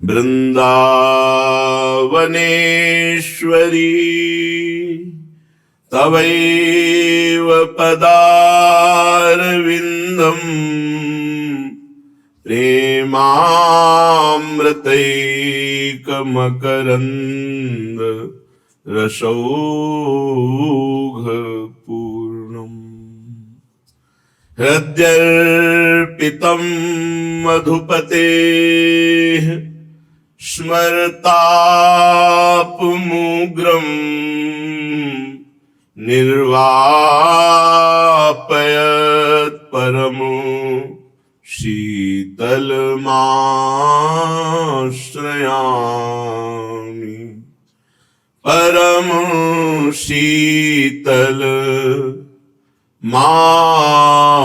वृन्दावनेश्वरी तवैव पदारविन्दम् प्रेमामृतैकमकरन्द रसौघपूर्णम् हृद्यर्पितं मधुपतेः स्मरतापमुग्रम् निर्वापयत् परमो शीतलमाश्रयामि परमो शीतल माश्रयामि।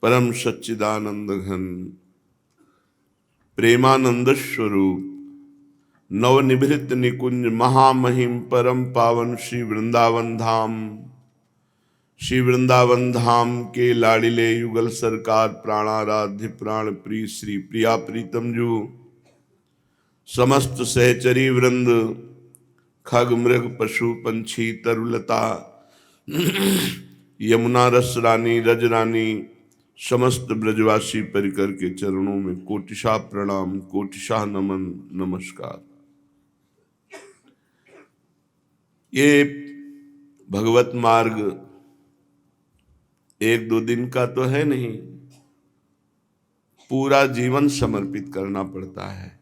परम सच्चिदानंद घन प्रेमानंद स्वरूप नवनिभृत निकुंज महामहिम परम पावन श्री वृंदावन धाम, श्री वृंदावन धाम के लाडिले युगल सरकार प्राणाराध्य प्राण प्रिय श्री प्रिया प्रीतम जू, समस्त सहचरी वृंद, खग मृग पशु पंछी तरुलता यमुना रस रानी रज रानी समस्त ब्रजवासी परिकर के चरणों में कोटिशाह प्रणाम, कोटिशाह नमन, नमस्कार। ये भगवत मार्ग एक दो दिन का तो है नहीं, पूरा जीवन समर्पित करना पड़ता है।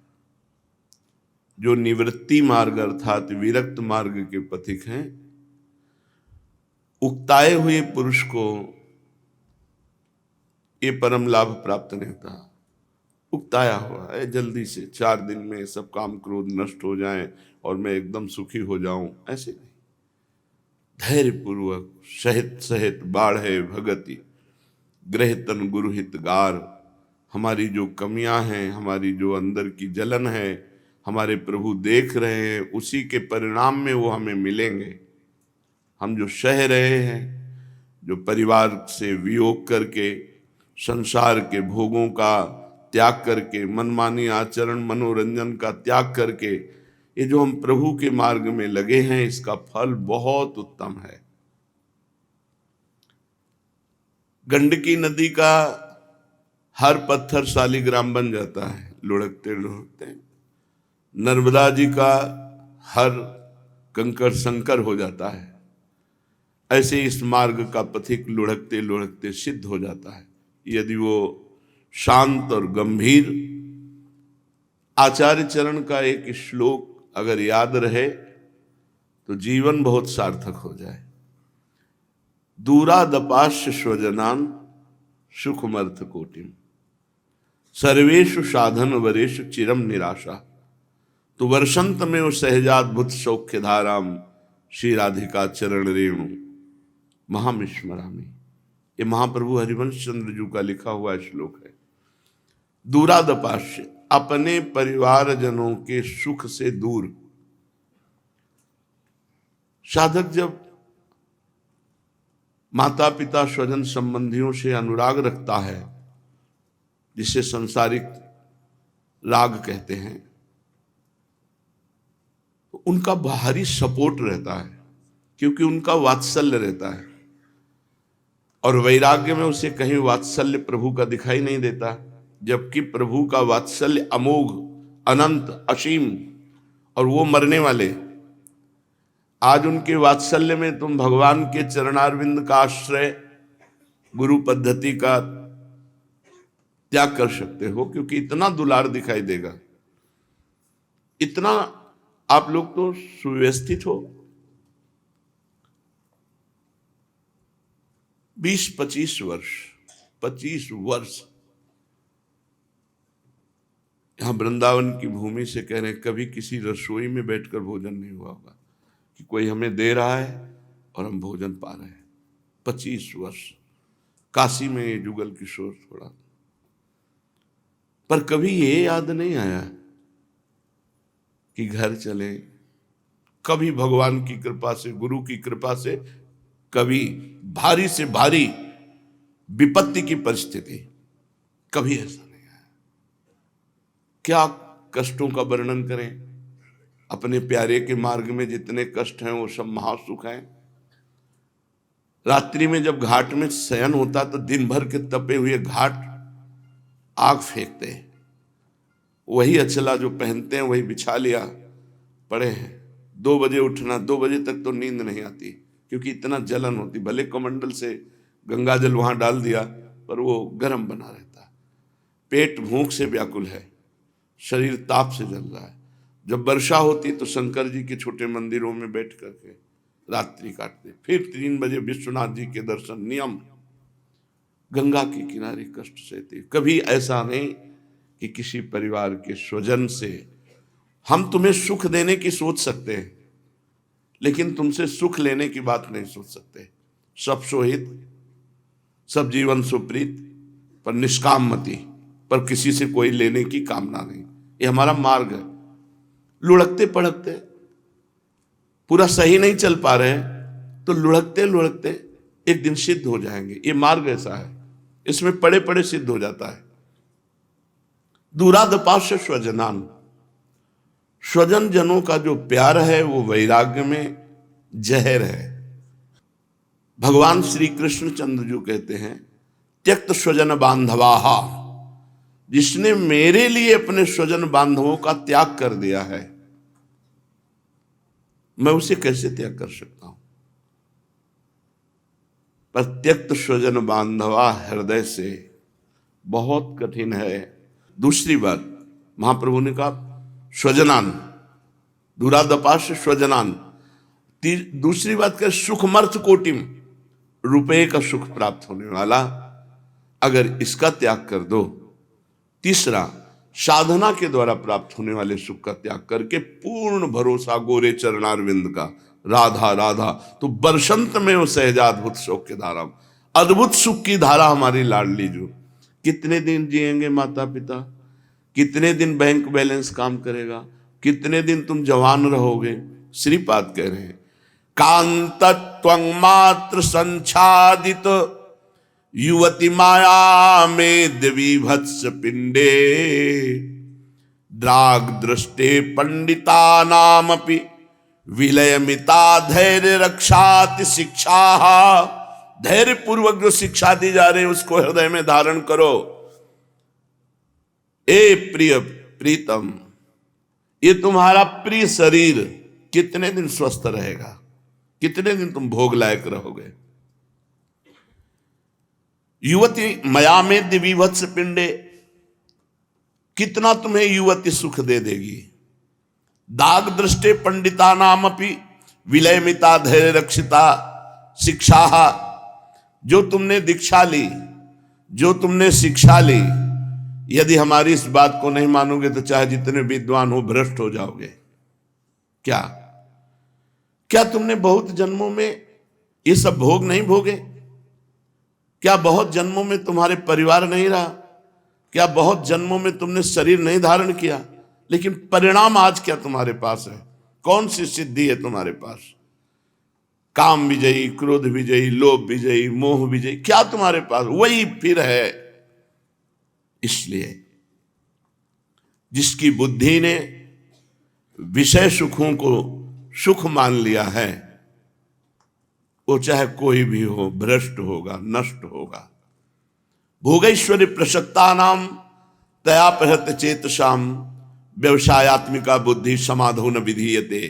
जो निवृत्ति मार्ग अर्थात विरक्त मार्ग के पथिक हैं, उक्ताए हुए पुरुष को ये परम लाभ प्राप्त नहीं होता। उक्ताया हुआ है, जल्दी से 4 दिन में सब काम क्रोध नष्ट हो जाएं और मैं एकदम सुखी हो जाऊं, ऐसे नहीं। धैर्य पूर्वक सहित सहित बाढ़े भगति ग्रह तन गुरु हितगार। हमारी जो कमियां हैं, हमारी जो अंदर की जलन है, हमारे प्रभु देख रहे हैं, उसी के परिणाम में वो हमें मिलेंगे। हम जो सह रहे हैं, जो परिवार से वियोग करके, संसार के भोगों का त्याग करके, मनमानी आचरण मनोरंजन का त्याग करके, ये जो हम प्रभु के मार्ग में लगे हैं, इसका फल बहुत उत्तम है। गंडकी नदी का हर पत्थर शालिग्राम बन जाता है लुढ़कते लुढ़कते। नर्मदा जी का हर कंकड़ संकर हो जाता है। ऐसे इस मार्ग का पथिक लुढ़कते लुढ़कते सिद्ध हो जाता है, यदि वो शांत और गंभीर। आचार्य चरण का एक श्लोक अगर याद रहे तो जीवन बहुत सार्थक हो जाए। दूरादपाश्य स्वजनान सुखमर्थ कोटिम सर्वेषु साधन वरेषु चिरम निराशा। तो वर्षंत में वो सहजाद्भुत सौख्य धाराम श्री राधिका चरण रेणु महामिस्मरामी। ये महाप्रभु हरिवंश चंद्र जी का लिखा हुआ श्लोक है। दूरादपाश्य, अपने परिवारजनों के सुख से दूर। साधक जब माता पिता स्वजन संबंधियों से अनुराग रखता है, जिसे संसारिक राग कहते हैं, तो उनका बाहरी सपोर्ट रहता है, क्योंकि उनका वात्सल्य रहता है। और वैराग्य में उसे कहीं वात्सल्य प्रभु का दिखाई नहीं देता, जबकि प्रभु का वात्सल्य अमोघ, अनंत, असीम, और वो मरने वाले। आज उनके वात्सल्य में तुम भगवान के चरणारविंद का आश्रय, गुरु पद्धति का त्याग कर सकते हो, क्योंकि इतना दुलार दिखाई देगा। इतना आप लोग तो सुव्यवस्थित हो। 20-25 वर्ष, 25 वर्ष यहां वृंदावन की भूमि से कह रहे हैं, कभी किसी रसोई में बैठकर भोजन नहीं हुआ होगा कि कोई हमें दे रहा है और हम भोजन पा रहे हैं। 25 वर्ष काशी में ये जुगल किशोर थोड़ा, पर कभी ये याद नहीं आया कि घर चले। कभी भगवान की कृपा से, गुरु की कृपा से, कभी भारी से भारी विपत्ति की परिस्थिति, कभी ऐसा नहीं है। क्या कष्टों का वर्णन करें, अपने प्यारे के मार्ग में जितने कष्ट हैं वो सब महासुख हैं। रात्रि में जब घाट में शयन होता तो दिन भर के तपे हुए घाट आग फेंकते हैं, वही अचला जो पहनते हैं वही बिछा लिया, पड़े हैं। 2 बजे उठना, 2 बजे तक तो नींद नहीं आती क्योंकि इतना जलन होती। भले कमंडल से गंगा जल वहां डाल दिया पर वो गर्म बना रहता। पेट भूख से व्याकुल है, शरीर ताप से जल रहा है। जब वर्षा होती तो शंकर जी के छोटे मंदिरों में बैठ करके रात्रि काटते। फिर 3 बजे विश्वनाथ जी के दर्शन नियम। गंगा के किनारे कष्ट सहते। कभी ऐसा नहीं कि किसी परिवार के स्वजन से हम तुम्हें सुख देने की सोच सकते हैं लेकिन तुमसे सुख लेने की बात नहीं सोच सकते। सब सोहित, सब जीवन सुप्रीत, पर निष्काम मति, पर किसी से कोई लेने की कामना नहीं। ये हमारा मार्ग है। लुढ़कते पढ़कते पूरा सही नहीं चल पा रहे तो लुढ़कते लुढ़कते एक दिन सिद्ध हो जाएंगे। ये मार्ग ऐसा है, इसमें पड़े पड़े सिद्ध हो जाता है। दूरादपास्य स्वजनान, स्वजन जनों का जो प्यार है वो वैराग्य में जहर है। भगवान श्री कृष्ण चंद्र जो कहते हैं त्यक्त स्वजन बांधवाहा, जिसने मेरे लिए अपने स्वजन बांधवों का त्याग कर दिया है, मैं उसे कैसे त्याग कर सकता हूं। पर त्यक्त स्वजन बांधवा हृदय से बहुत कठिन है। दूसरी बात महाप्रभु ने कहा स्वजनान, दूरादपास्य स्वजनान। दूसरी बात क्या, सुखमर्थ कोटिम, रुपए का सुख प्राप्त होने वाला, अगर इसका त्याग कर दो। तीसरा, साधना के द्वारा प्राप्त होने वाले सुख का त्याग करके पूर्ण भरोसा गोरे चरणारविंद का, राधा राधा तो बरसंत में वो सहजाद्भुत शोक की धारा, अद्भुत सुख की धारा हमारी लाडली जो। कितने दिन जिएंगे माता पिता, कितने दिन बैंक बैलेंस काम करेगा, कितने दिन तुम जवान रहोगे। श्रीपाद कह रहे हैं कांतत्वं मात्र संच्छादित युवती माया में द्विभत्स पिंडे, द्राग दृष्टे पंडिता नामपि विलयमिता धैर्य रक्षाति शिक्षा। धैर्य पूर्वक जो शिक्षा दी जा रही है उसको हृदय में धारण करो। ए प्रिय प्रीतम, ये तुम्हारा प्रिय शरीर कितने दिन स्वस्थ रहेगा, कितने दिन तुम भोग लायक रहोगे। युवती मया में दिविवत्स पिंडे, कितना तुम्हें युवती सुख दे देगी। दाग दृष्टे पंडिता नाम अपि विलयमिता धैर्य रक्षिता शिक्षा, जो तुमने दीक्षा ली, जो तुमने शिक्षा ली, यदि हमारी इस बात को नहीं मानोगे तो चाहे जितने विद्वान हो भ्रष्ट हो जाओगे। क्या क्या तुमने बहुत जन्मों में ये सब भोग नहीं भोगे? क्या बहुत जन्मों में तुम्हारे परिवार नहीं रहा? क्या बहुत जन्मों में तुमने शरीर नहीं धारण किया? लेकिन परिणाम आज क्या तुम्हारे पास है? कौन सी सिद्धि है तुम्हारे पास? काम विजयी, क्रोध विजयी, लोभ विजयी, मोह विजयी, क्या तुम्हारे पास? वही फिर है। इसलिए जिसकी बुद्धि ने विषय सुखों को सुख मान लिया है वो चाहे कोई भी हो भ्रष्ट होगा, नष्ट होगा। भोगैश्वर्य प्रसक्ता नाम तया प्रहत चेतसाम व्यवसायत्मिका बुद्धि समाधो न विधीयते।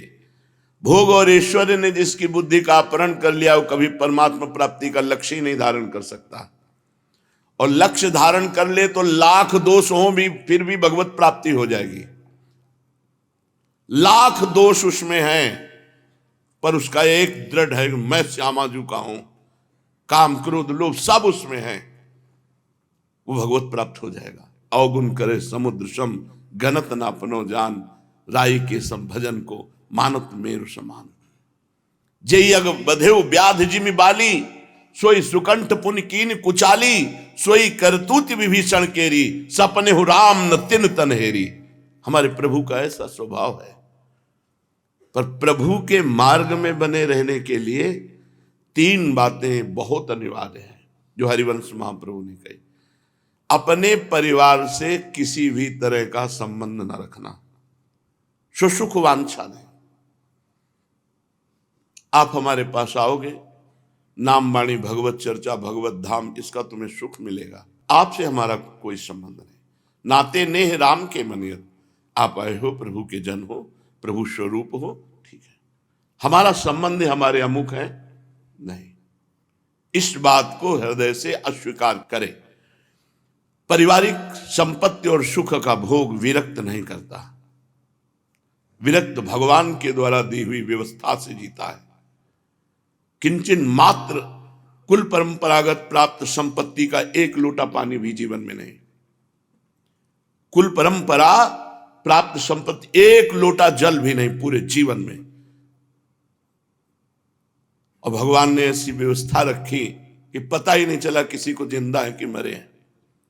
भोग और ऐश्वर्य ने जिसकी बुद्धि का अपहरण कर लिया वो कभी परमात्मा प्राप्ति का लक्ष्य ही नहीं धारण कर सकता। और लक्ष्य धारण कर ले तो लाख दोष हो भी फिर भी भगवत प्राप्ति हो जाएगी। लाख दोष उसमें हैं पर उसका एक दृढ़ है, मैं श्यामाजू का हूं, काम क्रोध लोभ सब उसमें है, वो भगवत प्राप्त हो जाएगा। अवगुण करे समुद्र सम गणत नापनो जान, राई के सम भजन को मानत मेरु समान। जय अग बधेव व्याध जिमि बाली, सोई सुकंठ पुन कीन कुचाली, सोई करतूत विभीषण केरी, सपने हु राम न तिन तन हेरी। हमारे प्रभु का ऐसा स्वभाव है। पर प्रभु के मार्ग में बने रहने के लिए 3 बातें बहुत अनिवार्य हैं। जो हरिवंश महाप्रभु ने कही। अपने परिवार से किसी भी तरह का संबंध न रखना, सुसुख वांछा नहीं। आप हमारे पास आओगे, नाम वाणी भगवत चर्चा भगवत धाम, इसका तुम्हें सुख मिलेगा। आपसे हमारा कोई संबंध नहीं। नाते नेह राम के मनियत, आप आए हो प्रभु के जन हो, प्रभु स्वरूप हो, ठीक है। हमारा संबंध हमारे अमुख है नहीं, इस बात को हृदय से अस्वीकार करें। पारिवारिक संपत्ति और सुख का भोग विरक्त नहीं करता, विरक्त भगवान के द्वारा दी हुई व्यवस्था से जीता है। किंचन मात्र कुल परंपरागत प्राप्त संपत्ति का एक लोटा पानी भी जीवन में नहीं, कुल परंपरा प्राप्त संपत्ति एक लोटा जल भी नहीं पूरे जीवन में। और भगवान ने ऐसी व्यवस्था रखी कि पता ही नहीं चला किसी को जिंदा है कि मरे हैं।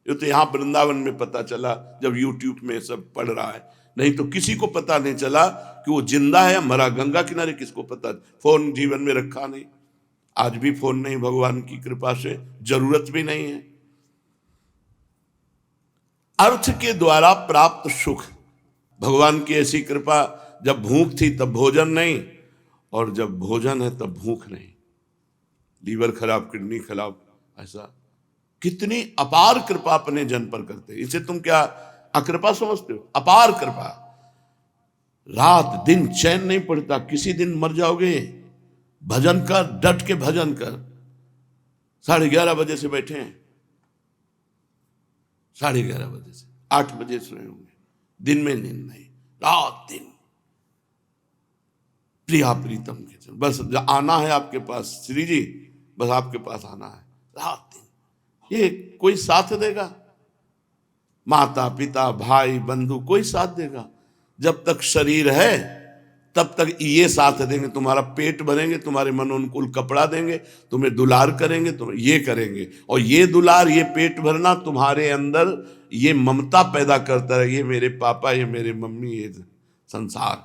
ये तो यहां वृंदावन में पता चला जब यूट्यूब में सब पढ़ रहा है, नहीं तो किसी को पता नहीं चला कि वो जिंदा है या मरा। गंगा किनारे किसको पता, फोन जीवन में रखा नहीं, आज भी फोन नहीं, भगवान की कृपा से जरूरत भी नहीं है। अर्थ के द्वारा प्राप्त सुख, भगवान की ऐसी कृपा, जब भूख थी तब भोजन नहीं, और जब भोजन है तब भूख नहीं। लीवर खराब, किडनी खराब, ऐसा कितनी अपार कृपा अपने जन पर करते। इसे तुम क्या अकृपा समझते हो? अपार कृपा। रात दिन चैन नहीं पड़ता, किसी दिन मर जाओगे, भजन कर, डट के भजन कर। 11:30 बजे से बैठे हैं, 11:30 बजे से 8 बजे सोए होंगे, दिन में नींद नहीं, रात दिन प्रिया प्रीतम के चल, बस आना है आपके पास, श्री जी बस आपके पास आना है, रात दिन। ये कोई साथ देगा? माता पिता भाई बंधु कोई साथ देगा? जब तक शरीर है तब तक ये साथ देंगे, तुम्हारा पेट भरेंगे, तुम्हारे मनोनुकूल कपड़ा देंगे, तुम्हें दुलार करेंगे, तुम्हें ये करेंगे। और ये दुलार, ये पेट भरना तुम्हारे अंदर ये ममता पैदा करता है, ये मेरे पापा, ये मेरे मम्मी, ये संसार,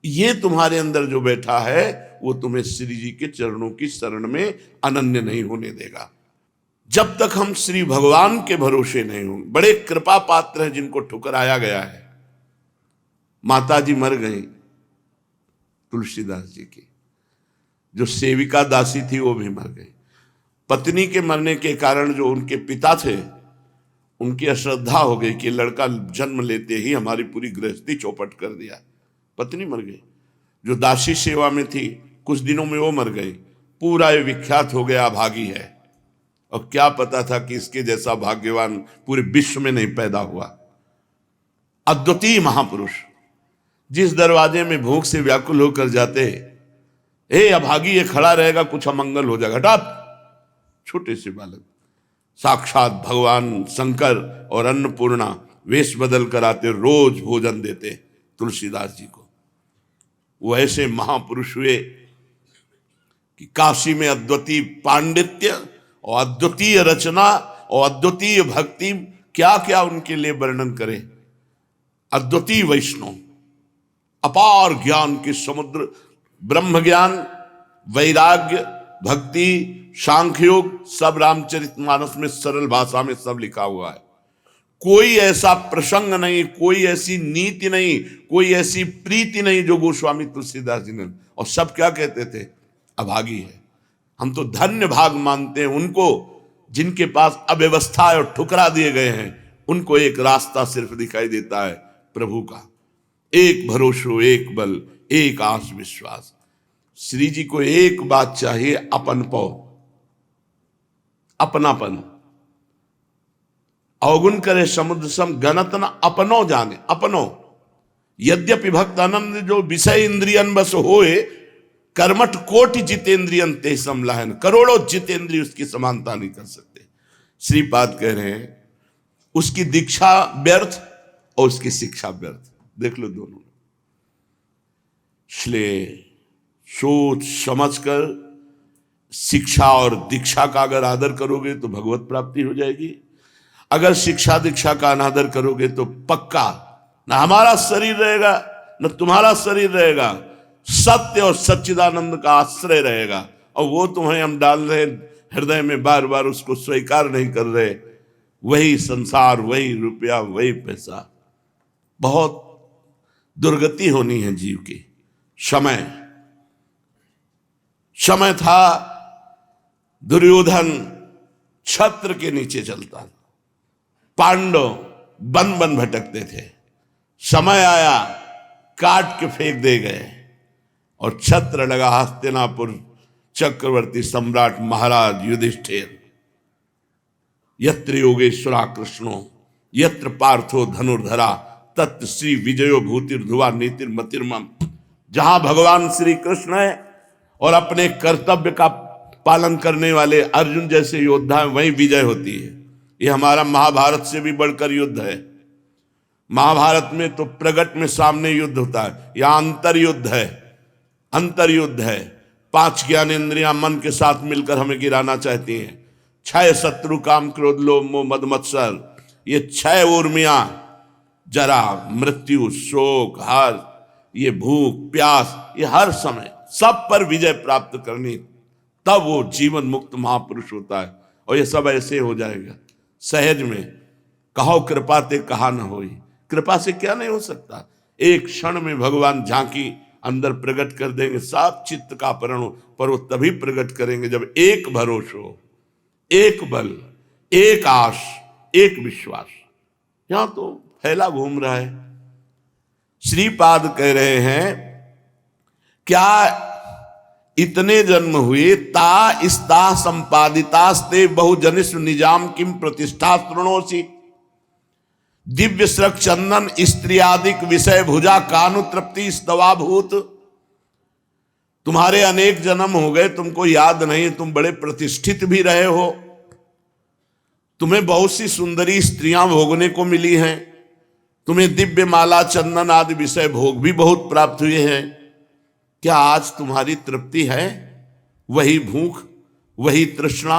ये तुम्हारे अंदर जो बैठा है वो तुम्हें श्री जी के चरणों की शरण में अनन्य नहीं होने देगा। जब तक हम श्री भगवान के भरोसे नहीं होंगे। बड़े कृपा पात्र हैं जिनको ठुकराया गया है। माता जी मर गई तुलसीदास जी की, जो सेविका दासी थी वो भी मर गई। पत्नी के मरने के कारण जो उनके पिता थे उनकी अश्रद्धा हो गई कि लड़का जन्म लेते ही हमारी पूरी गृहस्थी चौपट कर दिया, पत्नी मर गई। जो दासी सेवा में थी कुछ दिनों में वो मर गई, पूरा ये विख्यात हो गया भागी है। और क्या पता था कि इसके जैसा भाग्यवान पूरे विश्व में नहीं पैदा हुआ। अद्वितीय महापुरुष जिस दरवाजे में भूख से व्याकुल होकर जाते, हे अभागी ये खड़ा रहेगा कुछ अमंगल हो जाएगा, हटात छोटे से बालक साक्षात भगवान शंकर और अन्नपूर्णा वेश बदल कर आते, रोज भोजन देते तुलसीदास जी को। वो ऐसे महापुरुष हुए कि काशी में अद्वितीय पांडित्य और अद्वितीय रचना और अद्वितीय भक्ति, क्या क्या उनके लिए वर्णन करें। अद्वितीय वैष्णव, अपार ज्ञान के समुद्र, ब्रह्म ज्ञान, वैराग्य, भक्ति, सांख्योग, सब रामचरितमानस में सरल भाषा में सब लिखा हुआ है। कोई ऐसा प्रसंग नहीं, कोई ऐसी नीति नहीं, कोई ऐसी प्रीति नहीं जो गोस्वामी तुलसीदास जी ने। और सब क्या कहते थे? अभागी है। हम तो धन्य भाग मानते हैं उनको जिनके पास अव्यवस्था और ठुकरा दिए गए हैं। उनको एक रास्ता सिर्फ दिखाई देता है प्रभु का, एक भरोसो, एक बल, एक आस विश्वास। श्री जी को एक बात चाहिए, अपन पौ, अपनापन। अवगुण करे समुद्र सम, गणत न अपनो जाने। अपनो यद्यपि भक्त आनंद जो विषय इंद्रियन बस होए, कर्मठ कोटि जितेंद्रियन ते समलाहन। करोड़ों जितेंद्रिय उसकी समानता नहीं कर सकते। श्रीपाद कह रहे हैं उसकी दीक्षा व्यर्थ और उसकी शिक्षा व्यर्थ। देख लो दोनों। इसलिए सोच समझकर शिक्षा और दीक्षा का अगर आदर करोगे तो भगवत प्राप्ति हो जाएगी। अगर शिक्षा दीक्षा का अनादर करोगे तो पक्का ना हमारा शरीर रहेगा न तुम्हारा शरीर रहेगा, सत्य और सच्चिदानंद का आश्रय रहेगा। और वो तुम्हें हम डाल रहे हृदय में बार बार उसको स्वीकार नहीं कर रहे, वही संसार, वही रुपया, वही पैसा। बहुत दुर्गति होनी है जीव की। समय था दुर्योधन छत्र के नीचे चलता था, पांडव बन बन भटकते थे। समय आया काट के फेंक दे गए और छत्र लगा हस्तिनापुर चक्रवर्ती सम्राट महाराज युधिष्ठिर। यत्र योगेश्वरा कृष्णो यत्र पार्थो धनुर्धरा तत्र श्री विजयो भूतिर्धुवा नीतिर्मतिर्मम। जहां भगवान श्री कृष्ण है और अपने कर्तव्य का पालन करने वाले अर्जुन जैसे योद्धा हैं, वहीं विजय होती है। ये हमारा महाभारत से भी बढ़कर युद्ध है। महाभारत में तो प्रगट में सामने युद्ध होता है, यहां अंतर्युद्ध है। अंतर्युद्ध है। 5 ज्ञानेंद्रियां मन के साथ मिलकर हमें गिराना चाहती हैं। 6 शत्रु काम क्रोध लोभ मोह मद मत्सर, ये 6 उर्मियां, जरा मृत्यु शोक हर, ये भूख प्यास, ये हर समय सब पर विजय प्राप्त करनी, तब वो जीवन मुक्त महापुरुष होता है। और ये सब ऐसे हो जाएगा सहज में। कहो कृपा ते कहा न होई। कृपा से क्या नहीं हो सकता। एक क्षण में भगवान झांकी अंदर प्रकट कर देंगे, सब चित्त का अपहरण हो, पर वो तभी प्रकट करेंगे जब एक भरोसा हो, एक बल, एक आश, एक विश्वास। यहां तो फैला घूम रहा है। श्रीपाद कह रहे हैं, क्या इतने जन्म हुए ता इस्ता संपादितास्ते बहुजनिष्ठ निजाम किम प्रतिष्ठा तृणोसी। दिव्य श्रक चंदन स्त्रियादिक विषय भुजा कानु तृप्ति स्तवाभूत। तुम्हारे अनेक जन्म हो गए, तुमको याद नहीं, तुम बड़े प्रतिष्ठित भी रहे हो, तुम्हें बहुत सी सुंदरी स्त्रियां भोगने को मिली हैं, तुम्हें दिव्य माला चंदन आदि विषय भोग भी बहुत प्राप्त हुए हैं। क्या आज तुम्हारी तृप्ति है? वही भूख, वही तृष्णा।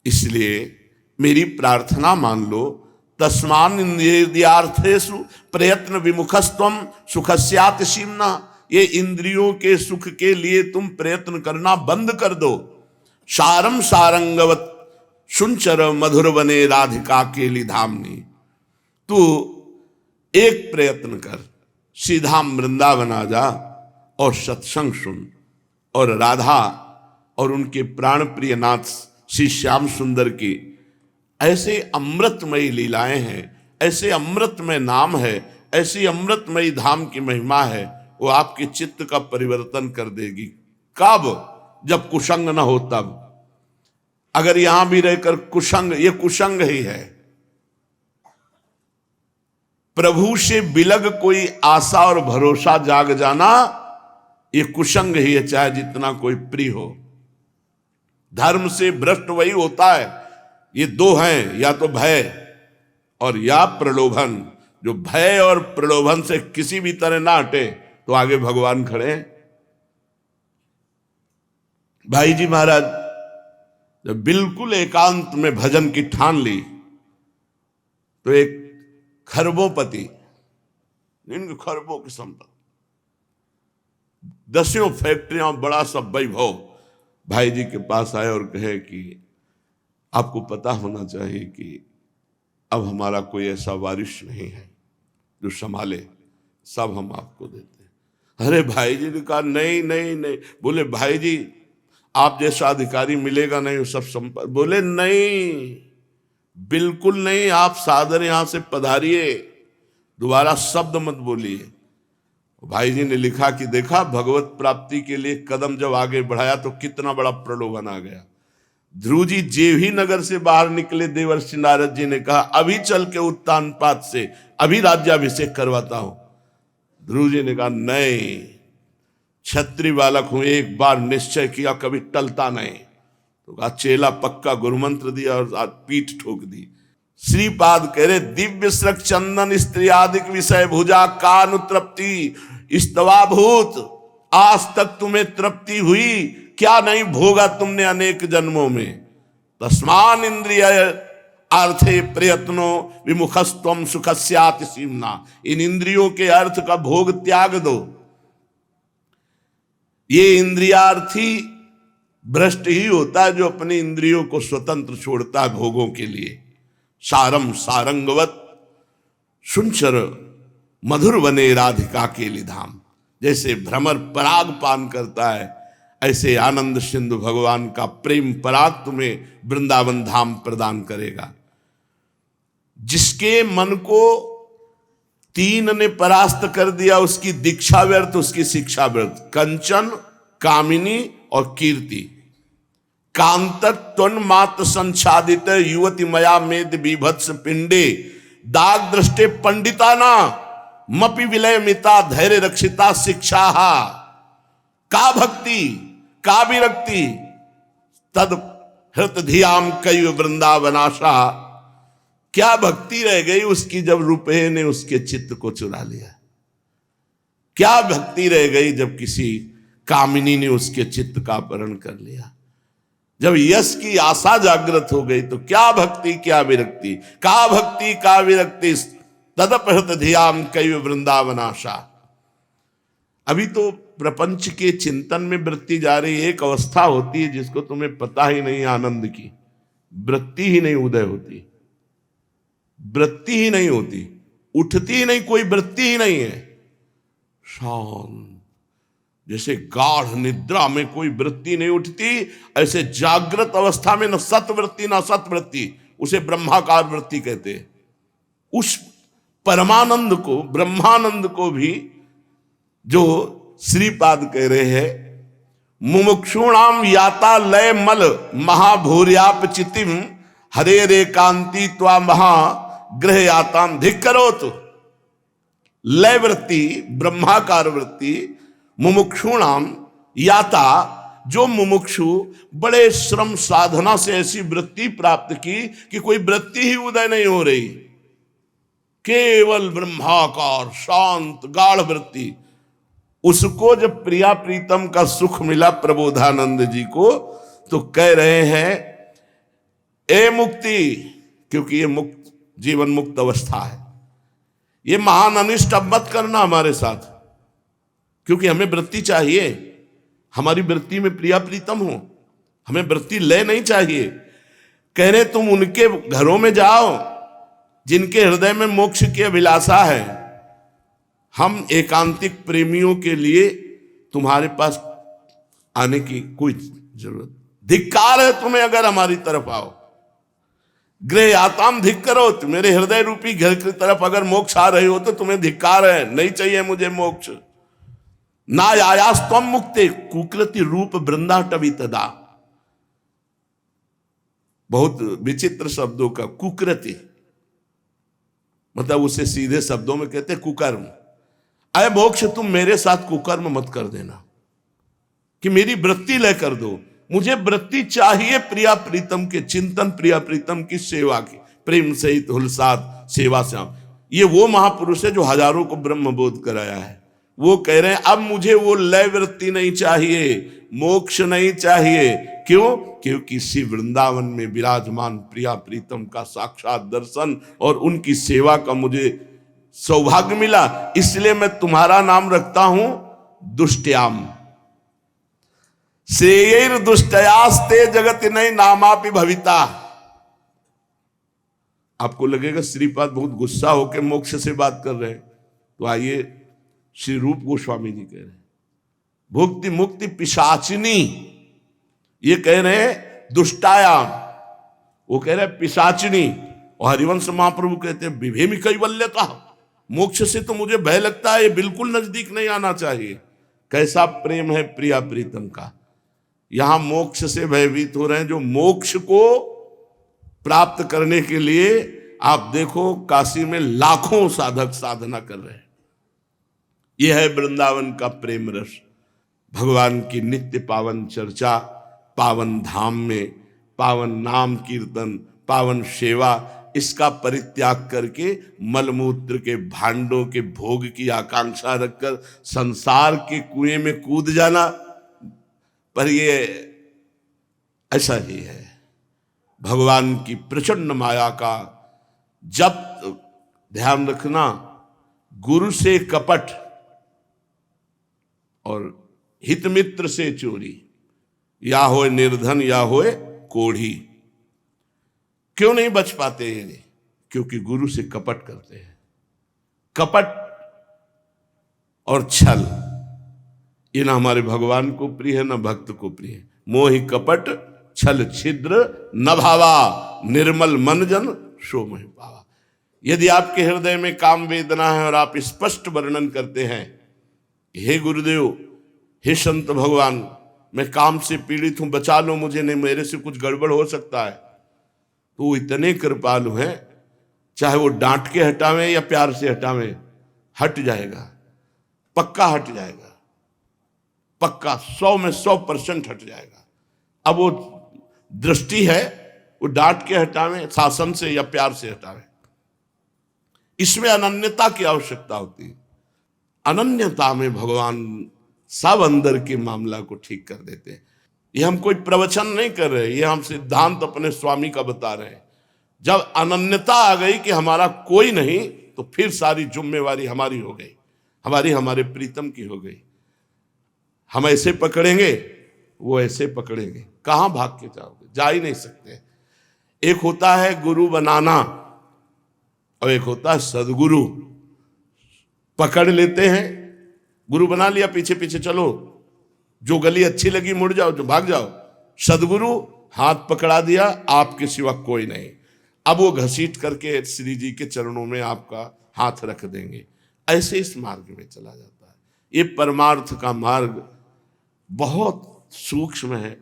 इसलिए मेरी प्रार्थना मान लो, तस्मान इंद्रियार्थेषु प्रयत्न विमुखस्त्वम सुखस्यात् सीमना। ये इंद्रियों के सुख के लिए तुम प्रयत्न करना बंद कर दो। सारम सारंगवत सुंचर मधुर बने राधिका केली धामनी। तू एक प्रयत्न कर, सीधा वृंदावन आ जा और सत्संग सुन, और राधा और उनके प्राण प्रिय नाथ श्री श्याम सुंदर की ऐसे अमृतमयी लीलाएं हैं, ऐसे अमृतमय नाम है, ऐसी अमृतमयी धाम की महिमा है, वो आपके चित्त का परिवर्तन कर देगी। कब? जब कुसंग न हो तब। अगर यहां भी रहकर कुसंग, ये कुसंग ही है। प्रभु से बिलग कोई आशा और भरोसा जाग जाना, ये कुसंग ही है, चाहे जितना कोई प्रिय हो। धर्म से भ्रष्ट वही होता है। ये दो हैं, या तो भय और या प्रलोभन। जो भय और प्रलोभन से किसी भी तरह ना हटे तो आगे भगवान खड़े हैं। भाई जी महाराज जब बिल्कुल एकांत में भजन की ठान ली तो एक खरबोपति, इनके खरबों की संपत्ति, 10 फैक्ट्रियां, बड़ा सा वैभव, भाई जी के पास आए और कहे कि आपको पता होना चाहिए कि अब हमारा कोई ऐसा वारिस नहीं है जो संभाले, सब हम आपको देते हैं। अरे भाई जी ने कहा नहीं नहीं नहीं। बोले भाई जी आप जैसा अधिकारी मिलेगा नहीं, सब संपत्ति। बोले नहीं, बिल्कुल नहीं, आप सादर यहां से पधारिए, दोबारा शब्द मत बोलिए। भाई जी ने लिखा कि देखा, भगवत प्राप्ति के लिए कदम जब आगे बढ़ाया तो कितना बड़ा प्रलोभन आ गया। ध्रुव जी जेवी नगर से बाहर निकले, देवर्षि नारद जी ने कहा अभी चल के उत्तानपाद से अभी राज्याभिषेक करवाता हूं। ध्रुव जी ने कहा नहीं, क्षत्रिय बालक हूं, एक बार निश्चय किया कभी टलता नहीं। तो कहा चेला पक्का, गुरुमंत्र दिया और आज पीठ ठोक दी। श्रीपाद कह रहे दिव्य श्रक चंदन स्त्रियादिक विषय भुजा कानु तृप्ति स्तवाभूत। आज तक तुम्हें तृप्ति हुई क्या? नहीं भोगा तुमने अनेक जन्मों में। तस्मान इंद्रिय अर्थे प्रयत्नो विमुखस्त्वम सुखस्याति सीमना। इन इंद्रियों के अर्थ का भोग त्याग दो। ये इंद्रियार्थी भ्रष्ट ही होता है जो अपनी इंद्रियों को स्वतंत्र छोड़ता है भोगों के लिए। सारम सारंगवत सुनचर मधुर बने राधिका के लिधाम। जैसे भ्रमर पराग पान करता है, ऐसे आनंद सिंधु भगवान का प्रेम पराग तुम्हें वृंदावन धाम प्रदान करेगा। जिसके मन को तीन ने परास्त कर दिया, उसकी दीक्षा व्यर्थ, उसकी शिक्षा व्यर्थ। कंचन, कामिनी और कीर्ति। कांतक त्वन मात्र संसादित युवती मया मेद बीभत्स पिंडे दाग दृष्टे पंडिताना मपि विलय मिता धैर्य रक्षिता शिक्षा। का भक्ति का विरक्ति तद हृत धियाम कई वृंदावनाशा। क्या भक्ति रह गई उसकी जब रुपये ने उसके चित्त को चुरा लिया। क्या भक्ति रह गई जब किसी कामिनी ने उसके चित्त का अपहरण कर लिया। जब यश की आशा जागृत हो गई तो क्या भक्ति क्या विरक्ति। का भक्ति का विरक्ति तदपहृत धियाम कई वृंदावनाशा। अभी तो प्रपंच के चिंतन में वृत्ति जा रही। एक अवस्था होती है जिसको तुम्हें पता ही नहीं, आनंद की वृत्ति ही नहीं उदय होती, वृत्ति ही नहीं होती, उठती ही नहीं, कोई वृत्ति ही नहीं है। शांत जैसे गाढ़ निद्रा में कोई वृत्ति नहीं उठती, ऐसे जागृत अवस्था में न सतवृत्ति न असतवृत्ति, उसे ब्रह्माकार वृत्ति कहते हैं। उस परमानंद को, ब्रह्मानंद को भी जो श्रीपाद कह रहे हैं, मुमुक्षुणाम याता लय मल महाभूर्याप चितिम हरे रे कांति त्वा महा ग्रह याताम धिक्करोत। लय वृत्ति, ब्रह्माकार वृत्ति, मुमुक्षुणाम याता, जो मुमुक्षु बड़े श्रम साधना से ऐसी वृत्ति प्राप्त की कि कोई वृत्ति ही उदय नहीं हो रही, केवल ब्रह्माकार शांत गाढ़ वृत्ति, उसको जब प्रिया प्रीतम का सुख मिला प्रबोधानंद जी को, तो कह रहे हैं ए मुक्ति, क्योंकि ये मुक्त जीवन मुक्त अवस्था है, ये महान अनिष्ट अब मत करना हमारे साथ, क्योंकि हमें वृत्ति चाहिए, हमारी वृत्ति में प्रिया प्रीतम हो, हमें वृत्ति ले नहीं चाहिए। कह रहे तुम उनके घरों में जाओ जिनके हृदय में मोक्ष की अभिलाषा है। हम एकांतिक प्रेमियों के लिए तुम्हारे पास आने की कोई जरूरत, धिक्कार है तुम्हें अगर हमारी तरफ आओ। गृह याताम धिक्करोत, मेरे हृदय रूपी घर की तरफ अगर मोक्ष आ रहे हो तो तुम्हें धिक्कार है, नहीं चाहिए मुझे मोक्ष। ना आयास तम मुक्ते कुकृति रूप वृंदाटवी तदा। बहुत विचित्र शब्दों का कुकृति मतलब उसे सीधे शब्दों में कहते कुकर्म। अय मोक्ष तुम मेरे साथ कुकर्म मत कर देना कि मेरी वृत्ति लय कर दो। मुझे वृत्ति चाहिए प्रिया प्रीतम के चिंतन, प्रिया प्रीतम की सेवा की, प्रेम सहित हुलसात सेवा श्याम। ये वो महापुरुष है जो हजारों को ब्रह्म बोध कराया है। वो कह रहे हैं अब मुझे वो लय वृत्ति नहीं चाहिए, मोक्ष नहीं चाहिए। क्यों? क्योंकि श्री वृंदावन में विराजमान प्रिया प्रीतम का साक्षात दर्शन और उनकी सेवा का मुझे सौभाग्य मिला, इसलिए मैं तुम्हारा नाम रखता हूं दुष्टयाम। श्रेयर दुष्टयास्ते जगत नहीं नामापि भविता। आपको लगेगा श्रीपाद बहुत गुस्सा होकर मोक्ष से बात कर रहे हैं, तो आइए श्री रूप गोस्वामी जी कह रहे हैं भुक्ति मुक्ति पिशाचिनी, ये कह रहे हैं दुष्टायाम, वो कह रहे हैं पिशाचिनी। और हरिवंश महाप्रभु कहते हैं विभेमी कैवल्यता, मोक्ष से तो मुझे भय लगता है, ये बिल्कुल नजदीक नहीं आना चाहिए। कैसा प्रेम है प्रिया प्रीतम का। यहां मोक्ष से भयभीत हो रहे हैं जो मोक्ष को प्राप्त करने के लिए आप देखो काशी में लाखों साधक साधना कर रहे हैं। यह है वृंदावन का प्रेम रस, भगवान की नित्य पावन चर्चा, पावन धाम में पावन नाम कीर्तन, पावन सेवा, इसका परित्याग करके मलमूत्र के भांडों के भोग की आकांक्षा रखकर संसार के कुएं में कूद जाना। पर ये ऐसा ही है, भगवान की प्रचंड माया का जब ध्यान रखना, गुरु से कपट और हितमित्र से चोरी, या होए निर्धन या होए कोढ़ी। क्यों नहीं बच पाते ये? क्योंकि गुरु से कपट करते हैं। कपट और छल ये ना हमारे भगवान को प्रिय है ना भक्त को प्रिय है। मोहि कपट छल छिद्र न भावा, निर्मल मन जन सो मोहि पावा। यदि आपके हृदय में काम वेदना है और आप स्पष्ट वर्णन करते हैं, हे गुरुदेव, हे संत भगवान, मैं काम से पीड़ित हूं, बचा लो मुझे, नहीं मेरे से कुछ गड़बड़ हो सकता है, तो वो इतने कृपालु हैं, चाहे वो डांट के हटावें या प्यार से हटावें, हट जाएगा, पक्का हट जाएगा, पक्का 100 में 100% हट जाएगा। अब वो दृष्टि है, वो डांट के हटावें, शासन से या प्यार से हटावें, इसमें अनन्यता की आवश्यकता होती है। अनन्यता में भगवान सब अंदर के मामला को ठीक कर देते हैं। ये हम कोई प्रवचन नहीं कर रहे, ये हम सिद्धांत अपने स्वामी का बता रहे हैं। जब अनन्यता आ गई कि हमारा कोई नहीं, तो फिर सारी जिम्मेवारी हमारी हो गई, हमारे प्रीतम की हो गई। हम ऐसे पकड़ेंगे, वो ऐसे पकड़ेंगे, कहां भाग के जाओगे? जा ही नहीं सकते। एक होता है गुरु बनाना और एक होता है सदगुरु। पकड़ लेते हैं, गुरु बना लिया, पीछे पीछे चलो, जो गली अच्छी लगी मुड़ जाओ, जो भाग जाओ। सदगुरु हाथ पकड़ा दिया, आपके सिवा कोई नहीं, अब वो घसीट करके श्री जी के चरणों में आपका हाथ रख देंगे। ऐसे इस मार्ग में चला जाता है। ये परमार्थ का मार्ग बहुत सूक्ष्म है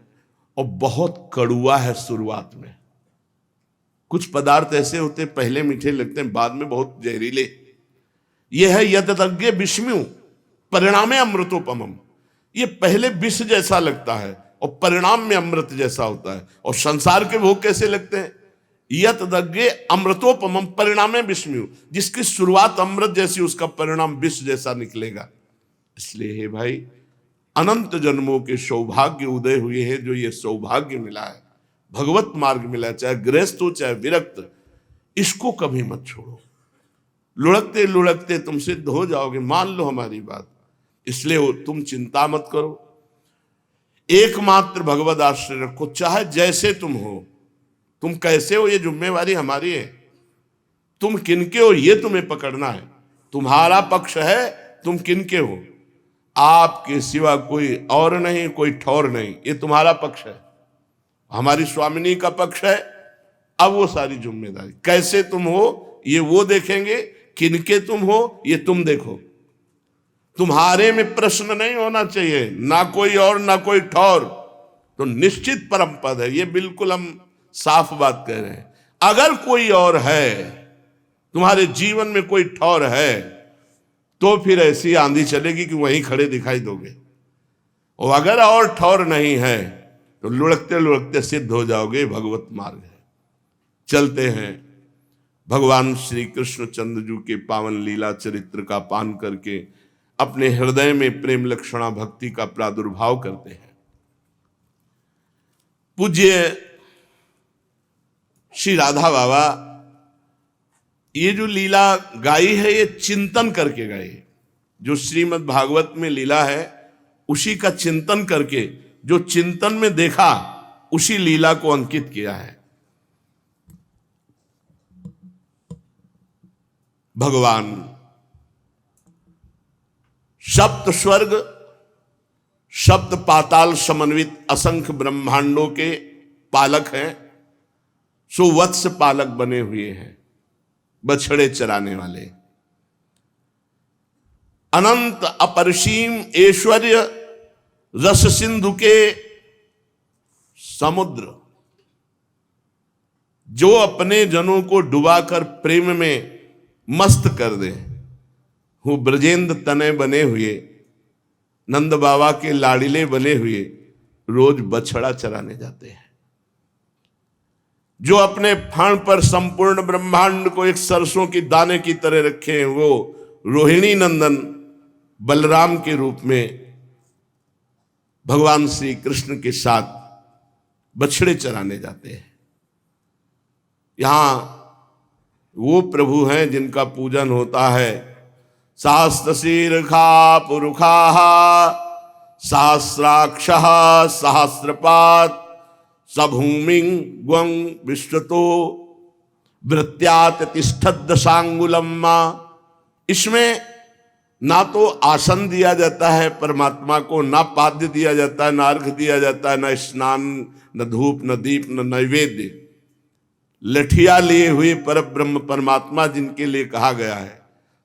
और बहुत कड़ुआ है। शुरुआत में कुछ पदार्थ ऐसे होते हैं, पहले मीठे लगते हैं, बाद में बहुत जहरीले। यह है यदज्ञ विष्णु परिणामे अमृतोपमम। ये पहले विष जैसा लगता है और परिणाम में अमृत जैसा होता है। और संसार के भोग कैसे लगते हैं? यदज्ञ अमृतोपमम परिणामे विष्णु, जिसकी शुरुआत अमृत जैसी, उसका परिणाम विष जैसा निकलेगा। इसलिए हे भाई, अनंत जन्मों के सौभाग्य उदय हुए हैं, जो ये सौभाग्य मिला है, भगवत मार्ग मिला, चाहे गृहस्थ हो चाहे विरक्त, इसको कभी मत छोड़ो। लुढ़कते लुढ़कते तुम सिद्ध हो जाओगे, मान लो हमारी बात। इसलिए तुम चिंता मत करो, एकमात्र भगवद आश्रय रखो, चाहे जैसे तुम हो। तुम कैसे हो ये जिम्मेवारी हमारी है, तुम किनके हो ये तुम्हें पकड़ना है। तुम्हारा पक्ष है, तुम किनके हो, आपके सिवा कोई और नहीं, कोई ठौर नहीं, ये तुम्हारा पक्ष है। हमारी स्वामिनी का पक्ष है। अब वो सारी जिम्मेदारी, कैसे तुम हो ये वो देखेंगे, किनके तुम हो ये तुम देखो। तुम्हारे में प्रश्न नहीं होना चाहिए, ना कोई और ना कोई ठौर, तो निश्चित परम पद है। ये बिल्कुल हम साफ बात कह रहे हैं। अगर कोई और है, तुम्हारे जीवन में कोई ठौर है, तो फिर ऐसी आंधी चलेगी कि वहीं खड़े दिखाई दोगे। और अगर और ठौर नहीं है, तो लुढ़कते लुढ़कते सिद्ध हो जाओगे। भगवत मार्ग है। चलते हैं, भगवान श्री कृष्ण चंद्र के पावन लीला चरित्र का पान करके अपने हृदय में प्रेम लक्षणा भक्ति का प्रादुर्भाव करते हैं। पूज्य श्री राधा बाबा ये जो लीला गाई है, ये चिंतन करके गाई है। जो श्रीमद् भागवत में लीला है, उसी का चिंतन करके, जो चिंतन में देखा, उसी लीला को अंकित किया है। भगवान सप्त स्वर्ग सप्त पाताल समन्वित असंख्य ब्रह्मांडों के पालक हैं, सुवत्स पालक बने हुए हैं, बछड़े चराने वाले। अनंत अपरिसीम ऐश्वर्य रस सिंधु के समुद्र, जो अपने जनों को डुबाकर प्रेम में मस्त कर दे, वो ब्रजेंद्र तने बने हुए, नंद बाबा के लाड़िले बने हुए रोज बछड़ा चराने जाते हैं। जो अपने फान पर संपूर्ण ब्रह्मांड को एक सरसों की दाने की तरह रखे हैं, वो रोहिणी नंदन बलराम के रूप में भगवान श्री कृष्ण के साथ बछड़े चराने जाते हैं। यहां वो प्रभु हैं जिनका पूजन होता है। शास्त्र शीर्षा पुरुषा सहस्राक्षः सहस्रपात् सभूमिं ग्वं विश्वतो वृत्त्यात् तिष्ठत् दशांगुलम्। इसमें ना तो आसन दिया जाता है परमात्मा को, ना पाद्य दिया जाता है, ना अर्घ दिया जाता है, ना स्नान, न धूप, न दीप, न नैवेद्य। लठिया लिए हुए पर ब्रह्म परमात्मा जिनके लिए कहा गया है,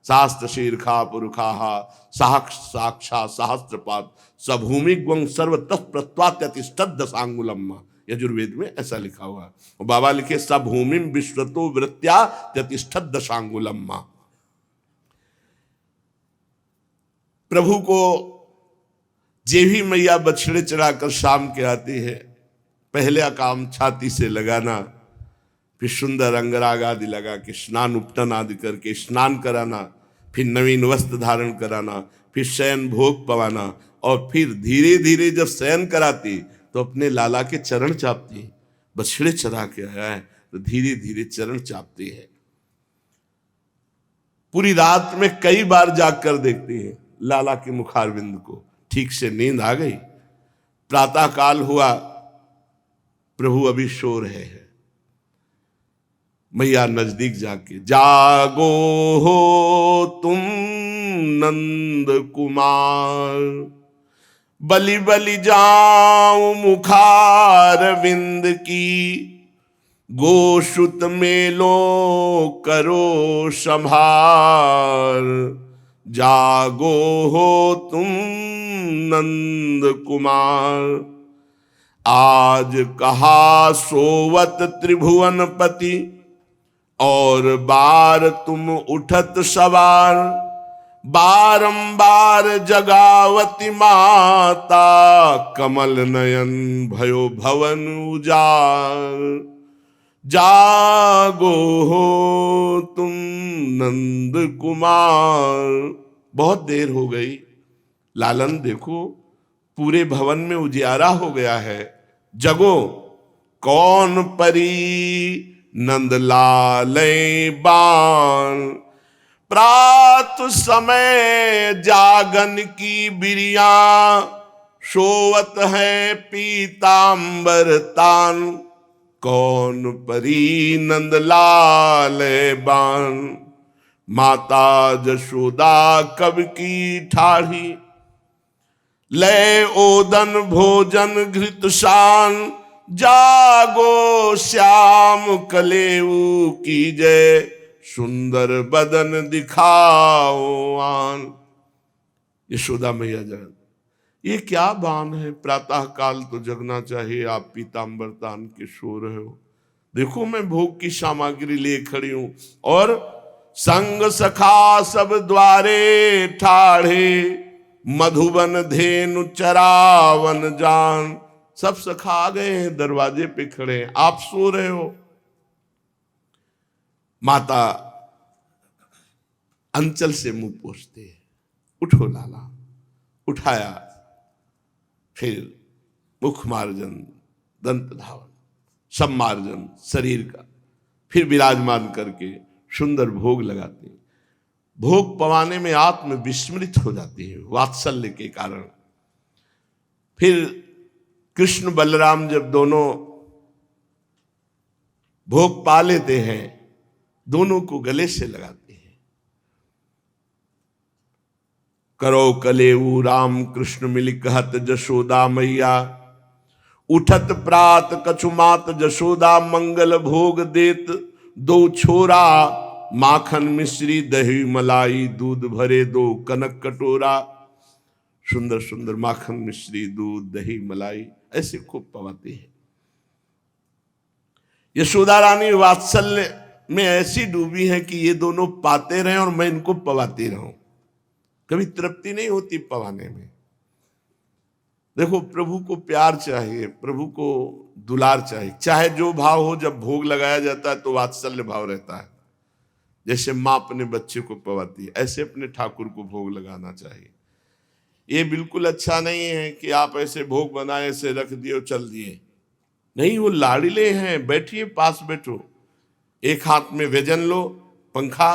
शास्त्र शीर्षा पुरुषा साक्षा सहस्त्रपात सभूमि ग्वं सर्वतः प्रत्वात्यतिष्ठत् दशांगुलम्। यजुर्वेद में ऐसा लिखा हुआ है। और बाबा लिखे सभूमि विश्वतो वृत्त्या त्यतिष्ठत् दशांगुलम्। प्रभु को जेभी मैया बछड़े चढ़ाकर शाम के आती है, पहला काम छाती से लगाना, फिर सुंदर अंगराग आदि लगा के स्नान उपटन आदि करके स्नान कराना, फिर नवीन वस्त्र धारण कराना, फिर शयन भोग पवाना, और फिर धीरे धीरे जब शयन कराती तो अपने लाला के चरण चापती। बछड़े चढ़ा के आया है तो धीरे धीरे चरण चापती है। पूरी रात में कई बार जाग कर देखती है लाला के मुखारविंद को। ठीक से नींद आ गई, प्रातः काल हुआ, प्रभु अभी सो रहे हैं। मैया नजदीक जाके, जागो हो तुम नंद कुमार, बलि बलि जाऊं मुखारविंद की, गोशुत मेलो करो संभार, जागो हो तुम नंद कुमार। आज कहा सोवत त्रिभुवनपति, और बार तुम उठत सवार, बारंबार जगावती माता, कमल नयन भयो भवन उजार, जागो हो तुम नंद कुमार। बहुत देर हो गई, लालन देखो पूरे भवन में उजियारा हो गया है, जगो। कौन परी नंद लाले बाण, प्रात समय जागन की बिरिया, सोवत है पीतांबर तान, कौन परी नंद लाले बाण। माता जशोदा कब की ठाढ़ी, ले ओदन भोजन घृत शान, जागो श्याम कलेऊ की जय, सुंदर बदन दिखाओ आन। यशोदा मैया जगन, ये क्या बान है, प्रातः काल तो जगना चाहिए, आप पीतांबर तान के सो रहे हो। देखो मैं भोग की सामग्री लिए खड़ी हूं, और संग सखा सब द्वारे ठाढ़े, मधुबन धेनु चरावन जान। सब सखा आ गए हैं, दरवाजे पे खड़े हैं, आप सो रहे हो। माता अंचल से मुंह पोंछते है, उठो लाला। उठाया, फिर मुख मार्जन, दंत धावन, सब मार्जन शरीर का, फिर विराजमान करके सुंदर भोग लगाते हैं। भोग पवाने में आत्म विस्मृत हो जाती है वात्सल्य के कारण। फिर कृष्ण बलराम जब दोनों भोग पा लेते हैं, दोनों को गले से लगाते हैं। करो कलेऊ राम कृष्ण मिलि कहत जशोदा मैया, उठत प्रात कछुमात जशोदा मंगल भोग देत, दो छोरा माखन मिश्री दही मलाई, दूध भरे दो कनक कटोरा। सुंदर सुंदर माखन मिश्री दूध दही मलाई ऐसे खूब पवाती है। यशोदा रानी वात्सल्य में ऐसी डूबी है कि ये दोनों पाते रहें और मैं इनको पवाती रहूं। कभी तृप्ति नहीं होती पवाने में। देखो प्रभु को प्यार चाहिए, प्रभु को दुलार चाहिए, चाहे जो भाव हो। जब भोग लगाया जाता है तो वात्सल्य भाव रहता है। जैसे माँ अपने बच्चे को पवाती है, ऐसे अपने ठाकुर को भोग लगाना चाहिए। ये बिल्कुल अच्छा नहीं है कि आप ऐसे भोग बनाए, ऐसे रख दिए और चल दिए। नहीं, वो लाड़िले हैं, बैठिए, पास बैठो, एक हाथ में व्यजन लो, पंखा,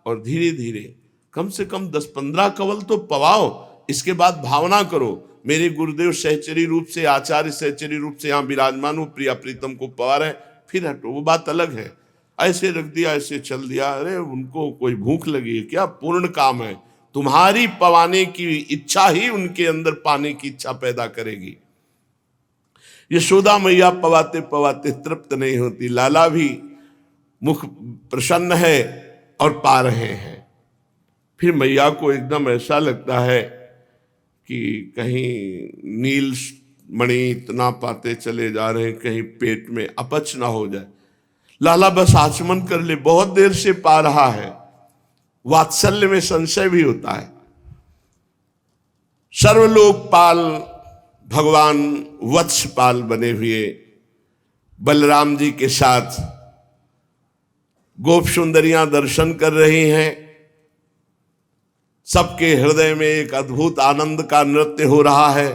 और धीरे धीरे कम से कम 10-15 कवल तो पवाओ। इसके बाद भावना करो मेरे गुरुदेव सहचरी रूप से, आचार्य सहचरी रूप से यहाँ विराजमान हो, प्रिया प्रीतम को पवार है, फिर हटो, वो बात अलग है। ऐसे रख दिया, ऐसे चल दिया, अरे उनको कोई भूख लगी है क्या? पूर्ण काम है, तुम्हारी पवाने की इच्छा ही उनके अंदर पाने की इच्छा पैदा करेगी। यशोदा मैया पवाते पवाते तृप्त नहीं होती, लाला भी मुख प्रसन्न है और पा रहे हैं। फिर मैया को एकदम ऐसा लगता है कि कहीं नील मणि इतना पाते चले जा रहे हैं, कहीं पेट में अपच ना हो जाए। लाला बस आचमन कर ले, बहुत देर से पा रहा है, वात्सल्य में संशय भी होता है। सर्वलोकपाल भगवान वत्सपाल बने हुए बलराम जी के साथ गोप सुंदरियां दर्शन कर रही हैं। सबके हृदय में एक अद्भुत आनंद का नृत्य हो रहा है।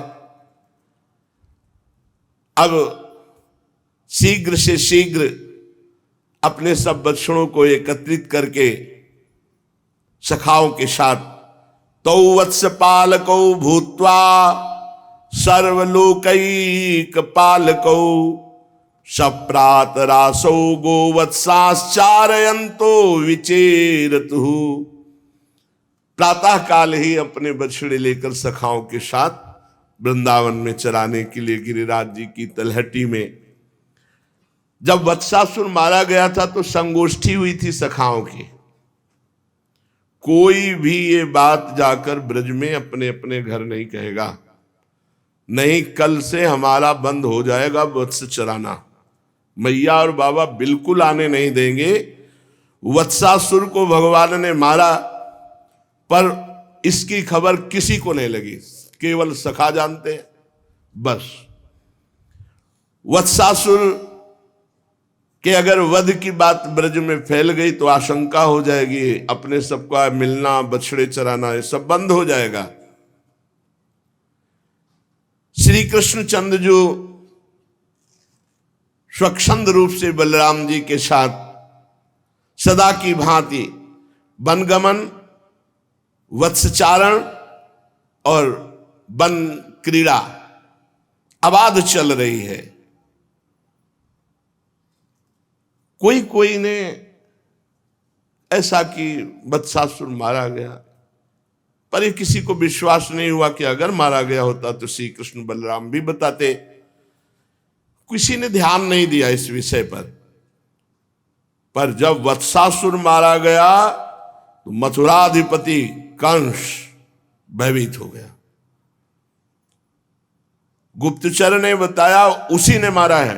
अब शीघ्र से शीघ्र अपने सब बच्चों को एकत्रित करके सखाओं के साथ तौ वत्स पालकौ भूत्वा सर्वलोकैक पालकौ सप्रात रासौ गोवत्साश्चारयन्तो विचेरतु। प्रातः काल ही अपने बछड़े लेकर सखाओं के साथ वृंदावन में चराने के लिए गिरिराज जी की तलहटी में, जब वत्सासुर मारा गया था तो संगोष्ठी हुई थी सखाओं की। कोई भी ये बात जाकर ब्रज में अपने अपने घर नहीं कहेगा, नहीं कल से हमारा बंद हो जाएगा वत्स चराना। मैया और बाबा बिल्कुल आने नहीं देंगे। वत्सासुर को भगवान ने मारा, पर इसकी खबर किसी को नहीं लगी, केवल सखा जानते हैं बस। वत्सासुर के अगर वध की बात ब्रज में फैल गई तो आशंका हो जाएगी, अपने सबका मिलना, बछड़े चराना, ये सब बंद हो जाएगा। श्री कृष्ण चंद्र जो स्वच्छंद रूप से बलराम जी के साथ सदा की भांति वनगमन, वत्सचारण और वन क्रीड़ा अबाध चल रही है। कोई कोई ने ऐसा कि वत्सासुर मारा गया, पर ये किसी को विश्वास नहीं हुआ कि अगर मारा गया होता तो श्री कृष्ण बलराम भी बताते। किसी ने ध्यान नहीं दिया इस विषय पर जब वत्सासुर मारा गया तो मथुराधिपति कंस भयभीत हो गया। गुप्तचर ने बताया उसी ने मारा है,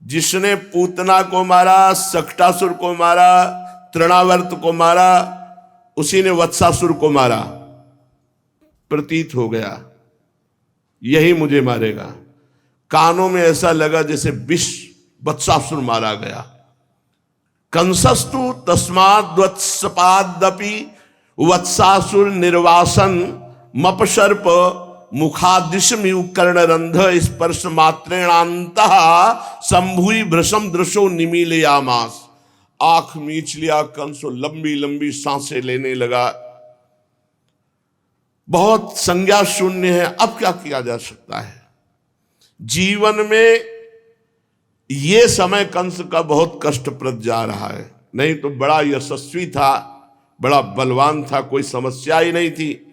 जिसने पूतना को मारा, सक्टासुर को मारा, तृणावर्त को मारा, उसी ने वत्सासुर को मारा। प्रतीत हो गया यही मुझे मारेगा। कानों में ऐसा लगा जैसे विष वत्सासुर मारा गया। कंसस्तु तस्माद् वत्सपादपि वत्सासुर निर्वासन मपसर्प मुखादिशमिव कर्णरंध स्पर्श मात्रेणान्तः संभुई भ्रशम दृशो निमीलयामास। आंख मीच लिया कंस, लंबी लंबी सांसें लेने लगा। बहुत संज्ञा शून्य है। अब क्या किया जा सकता है? जीवन में ये समय कंस का बहुत कष्टप्रद जा रहा है। नहीं तो बड़ा यशस्वी था, बड़ा बलवान था, कोई समस्या ही नहीं थी।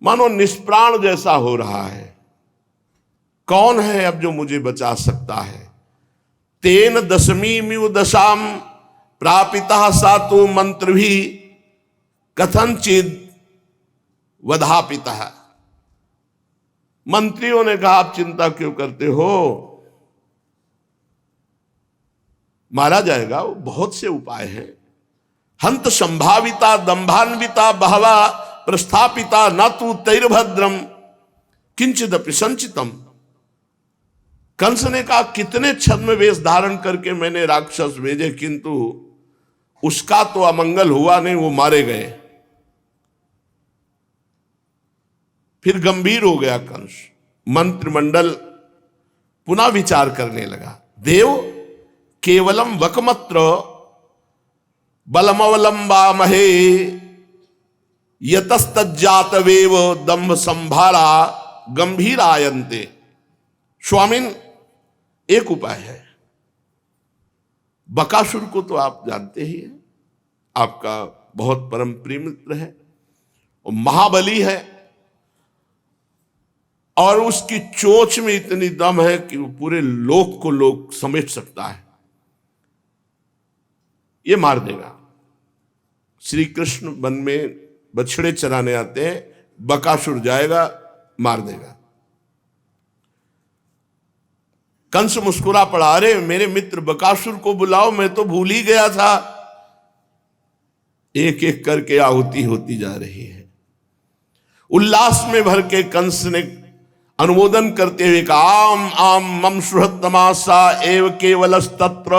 मानो निष्प्राण जैसा हो रहा है। कौन है अब जो मुझे बचा सकता है? तेन दशमीमिव दशाम प्रापिता सातो मंत्र भी कथनचिद वधापिता। मंत्रियों ने कहा आप चिंता क्यों करते हो, मारा जाएगा, वो बहुत से उपाय हैं। हंत संभाविता दंभान्विता बहवा प्रस्थापिता न तू तैर्भद्रम किंचिदपि संचितम। कंस ने कहा कितने छद्म वेश धारण करके मैंने राक्षस भेजे, किंतु उसका तो अमंगल हुआ नहीं, वो मारे गए। फिर गंभीर हो गया कंस। मंत्रिमंडल पुनः विचार करने लगा। देव केवलम वकमत्र बलमवलंबामहे यतस्तज्जातवेव दंभ संभारा गंभीरायन्ते। स्वामिन, एक उपाय है। बकासुर को तो आप जानते ही हैं, आपका बहुत परम प्रिय मित्र है, और महाबली है, और उसकी चोंच में इतनी दम है कि वो पूरे लोक को लोक समेट सकता है। ये मार देगा। श्री कृष्ण वन में बछड़े चराने आते हैं, बकासुर जाएगा, मार देगा। कंस मुस्कुरा पड़ा, अरे मेरे मित्र बकासुर को बुलाओ, मैं तो भूल ही गया था। एक एक करके आहुति होती जा रही है। उल्लास में भर के कंस ने अनुमोदन करते हुए कहा, आम आम मम सुहृतमासा एव केवलस्तत्र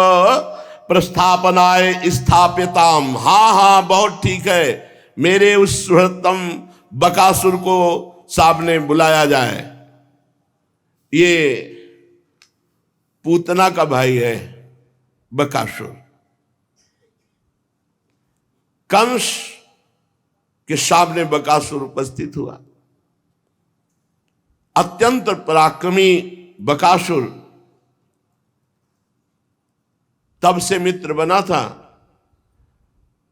प्रस्थापनाय स्थाप्यताम। हाँ हाँ, बहुत ठीक है, मेरे उस सुहृतम बकासुर को सामने बुलाया जाए। ये पूतना का भाई है बकासुर। कंस के सामने बकासुर उपस्थित हुआ। अत्यंत पराक्रमी बकासुर तब से मित्र बना था।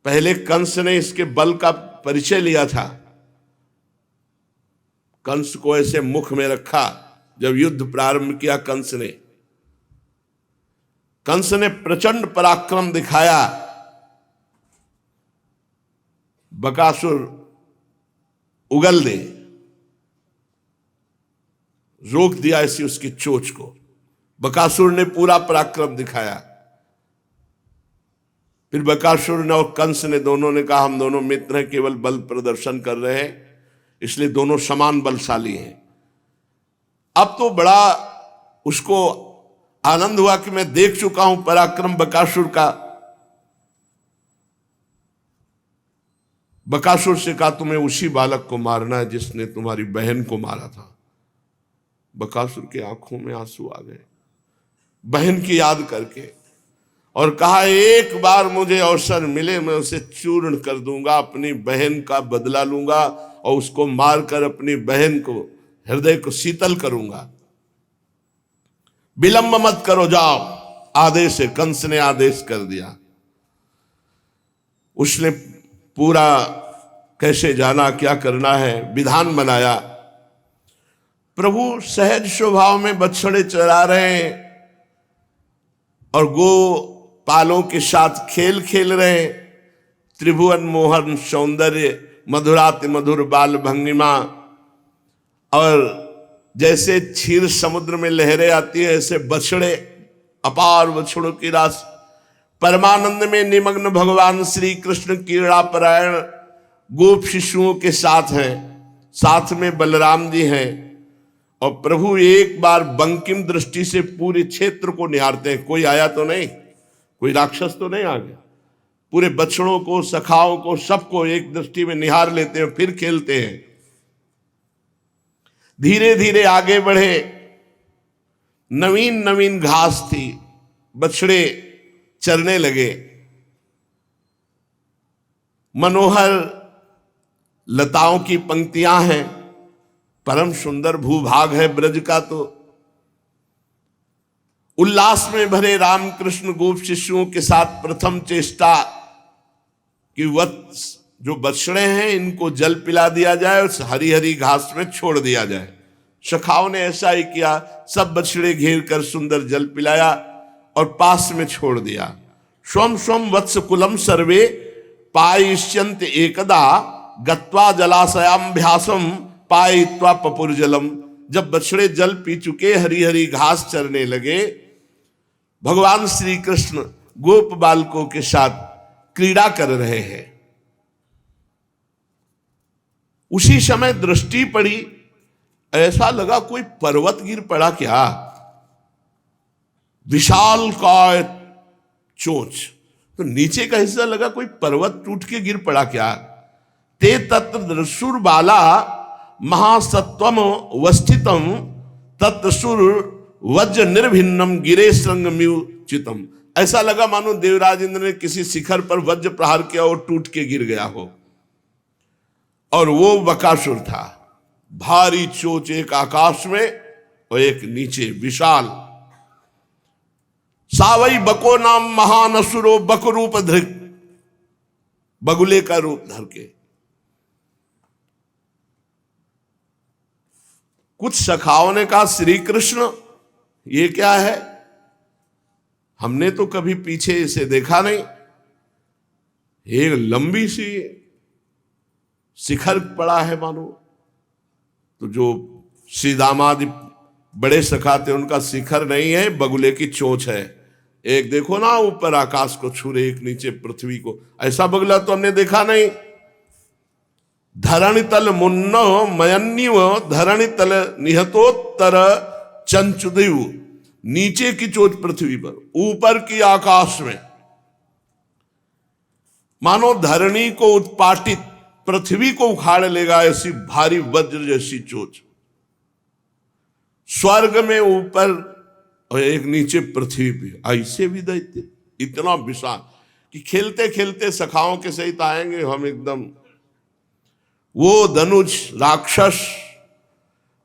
पहले कंस ने इसके बल का परिचय लिया था। कंस को ऐसे मुख में रखा जब युद्ध प्रारंभ किया। कंस ने प्रचंड पराक्रम दिखाया। बकासुर उगल दे, रोक दिया ऐसी उसकी चोंच को। बकासुर ने पूरा पराक्रम दिखाया। फिर बकासुर ने और कंस ने दोनों ने कहा, हम दोनों मित्र हैं, केवल बल प्रदर्शन कर रहे हैं, इसलिए दोनों समान बलशाली हैं। अब तो बड़ा उसको आनंद हुआ कि मैं देख चुका हूं पराक्रम बकासुर का। बकासुर से कहा, तुम्हें उसी बालक को मारना है जिसने तुम्हारी बहन को मारा था। बकासुर के आंखों में आंसू आ गए बहन की याद करके, और कहा, एक बार मुझे अवसर मिले मैं उसे चूर्ण कर दूंगा, अपनी बहन का बदला लूंगा और उसको मारकर अपनी बहन को हृदय को शीतल करूंगा। विलंब मत करो, जाओ। आदेश है, कंस ने आदेश कर दिया। उसने पूरा कैसे जाना, क्या करना है, विधान बनाया। प्रभु सहज स्वभाव में बछड़े चरा रहे हैं और गो पालों के साथ खेल खेल रहे। त्रिभुवन मोहन सौंदर्य, मधुराति मधुर बाल भंगिमा, और जैसे क्षीर समुद्र में लहरें आती है ऐसे बछड़े, अपार बछड़ों की रास। परमानंद में निमग्न भगवान श्री कृष्ण क्रीड़ापरायण गोप शिशुओं के साथ हैं, साथ में बलराम जी हैं। और प्रभु एक बार बंकिम दृष्टि से पूरे क्षेत्र को निहारते हैं। कोई आया तो नहीं, कोई राक्षस तो नहीं आ गया। पूरे बछड़ों को, सखाओं को, सबको एक दृष्टि में निहार लेते हैं, फिर खेलते हैं। धीरे धीरे आगे बढ़े। नवीन नवीन घास थी, बछड़े चरने लगे। मनोहर लताओं की पंक्तियां हैं, परम सुंदर भूभाग है ब्रज का। तो उल्लास में भरे रामकृष्ण गोप शिष्यों के साथ प्रथम चेष्टा कि वत्स जो बछड़े हैं इनको जल पिला दिया जाए और हरी हरी घास में छोड़ दिया जाए। सखाओं ने ऐसा ही किया, सब बछड़े घेर कर सुंदर जल पिलाया और पास में छोड़ दिया। स्वम स्वम वत्स कुलम सर्वे पायिष्यन्त एकदा गत्वा जलाशयाभ्यासम पायित्वा पपुर्जलम। जब बछड़े जल पी चुके, हरी हरी घास चरने लगे, भगवान श्री कृष्ण गोप बालकों के साथ क्रीड़ा कर रहे हैं। उसी समय दृष्टि पड़ी, ऐसा लगा कोई पर्वत गिर पड़ा क्या। विशाल काय चोंच, तो नीचे का हिस्सा लगा कोई पर्वत टूट के गिर पड़ा क्या। ते तत्र दृशुर बाला महासत्वम वस्थितम तत्सुर वज्र निर्भिन्नम गिरे श्रृंगम्युचितम। ऐसा लगा मानो देवराज इंद्र ने किसी शिखर पर वज्र प्रहार किया और टूट के गिर गया हो। और वो बकासुर था, भारी चोच, एक आकाश में और एक नीचे विशाल। सावई बको नाम महान असुरो बक रूप धृक, बगुले का रूप धर के। कुछ सखाओं ने कहा श्री कृष्ण ये क्या है, हमने तो कभी पीछे इसे देखा नहीं। एक लंबी सी शिखर पड़ा है मानो। तो जो श्री दामादि बड़े सखा थे उनका शिखर नहीं है, बगुले की चोंच है। एक देखो ना ऊपर आकाश को छू रहे, एक नीचे पृथ्वी को, ऐसा बगुला तो हमने देखा नहीं। धरणि तल मुन्नो मयन्निव धरणि तल निहतोत्तर चंचुदेव, नीचे की चोट पृथ्वी पर, ऊपर की आकाश में। मानो धरणी को उत्पाटित, पृथ्वी को उखाड़ लेगा ऐसी भारी वज्र जैसी चोच। स्वर्ग में ऊपर और एक नीचे पृथ्वी पे, ऐसे भी दैत्य इतना विशाल कि खेलते खेलते सखाओं के सहित आएंगे हम एकदम। वो धनुष राक्षस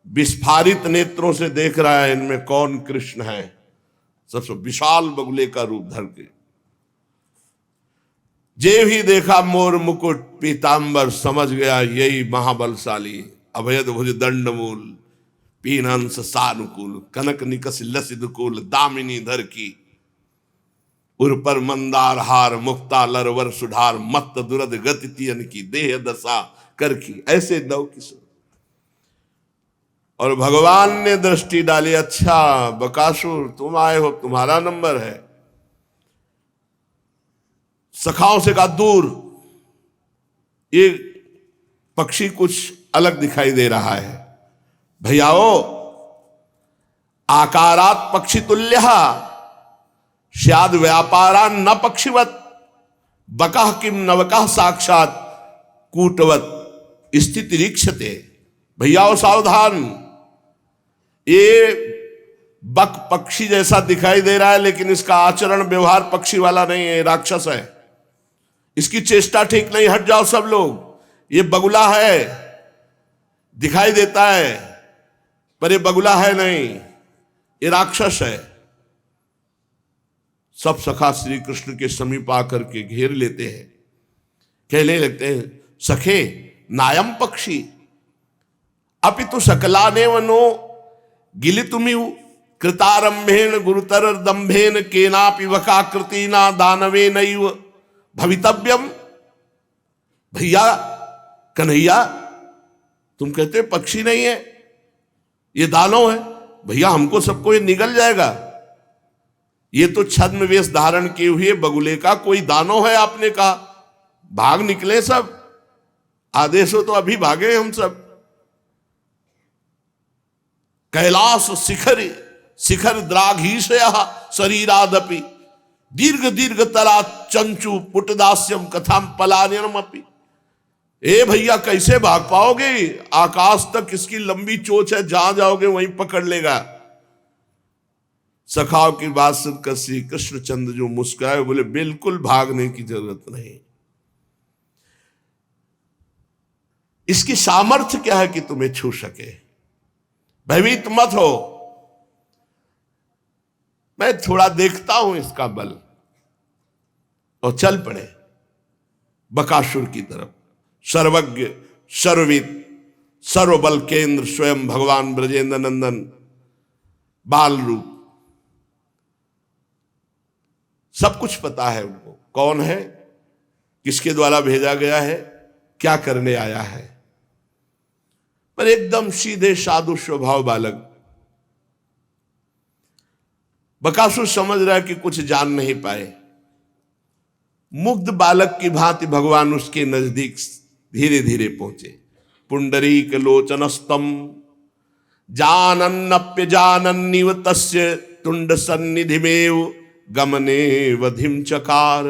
विस्फारित नेत्रों से देख रहा है इनमें कौन कृष्ण है, सबसे विशाल बगुले का रूप धर के। जे भी देखा मोर मुकुट पीतांबर, समझ गया यही महाबलशाली। अभयद भुज दंड मूल पीनंस सानुकूल, कनक निकस लसिद कुल दामिनी धर की। उर पर मंदार हार मुक्ता लरवर सुधार, मत दुरद गति तियन की देह दशा कर की। ऐसे नौ किशोर। और भगवान ने दृष्टि डाली, अच्छा बकासुर तुम आए हो, तुम्हारा नंबर है। सखाओं से कहा दूर, ये पक्षी कुछ अलग दिखाई दे रहा है। भैयाओ आकारात पक्षी तुल्य स्याद व्यापारा न पक्षिवत, बकः किम नवकः साक्षात कूटवत स्थिति रीक्षते। भैयाओ सावधान, ये बक पक्षी जैसा दिखाई दे रहा है लेकिन इसका आचरण व्यवहार पक्षी वाला नहीं है, राक्षस है। इसकी चेष्टा ठीक नहीं, हट जाओ सब लोग। ये बगुला है, दिखाई देता है पर ये बगुला है नहीं, ये राक्षस है। सब सखा श्री कृष्ण के समीप आकर के घेर लेते हैं, कहने लगते हैं सखे नायम पक्षी अपितु सकलाने वनो गिलितुमिव कृतारंभेन गुरुतर दंभेन केनापि वकाकृति ना दानवे नैव भवितव्यम। भैया कन्हैया तुम कहते पक्षी नहीं है, ये दानव है। भैया हमको सबको ये निगल जाएगा। ये तो छद्म वेश धारण किए हुए बगुले का कोई दानव है, आपने कहा। भाग निकले सब, आदेश हो तो अभी भागे हम सब। कैलाश शिखर शिखर द्राघीशय शरीरादपि दीर्घ दीर्घ तला चंचु पुटदास्यम कथाम पलायनमपि। ए भैया कैसे भाग पाओगे, आकाश तक इसकी लंबी चोंच है, जहां जाओगे वहीं पकड़ लेगा। सखाओं की बात सुनकर श्री कृष्णचंद्र जो मुस्कुराए, बोले बिल्कुल भागने की जरूरत नहीं। इसकी सामर्थ्य क्या है कि तुम्हें छू सके, भयभीत मत हो। मैं थोड़ा देखता हूं इसका बल। और चल पड़े बकासुर की तरफ। सर्वज्ञ सर्वविद सर्वबल केंद्र स्वयं भगवान ब्रजेंद्र नंदन बाल रूप, सब कुछ पता है उनको, कौन है, किसके द्वारा भेजा गया है, क्या करने आया है। पर एकदम सीधे साधु स्वभाव बालक। बकासुर समझ रहा है कि कुछ जान नहीं पाए। मुग्ध बालक की भांति भगवान उसके नजदीक धीरे धीरे पहुंचे। पुंडरीक लोचनस्तम जानन्नप्य जानन्निव तस्य तुंड सन्निधिमेव गमने वधिम चकार।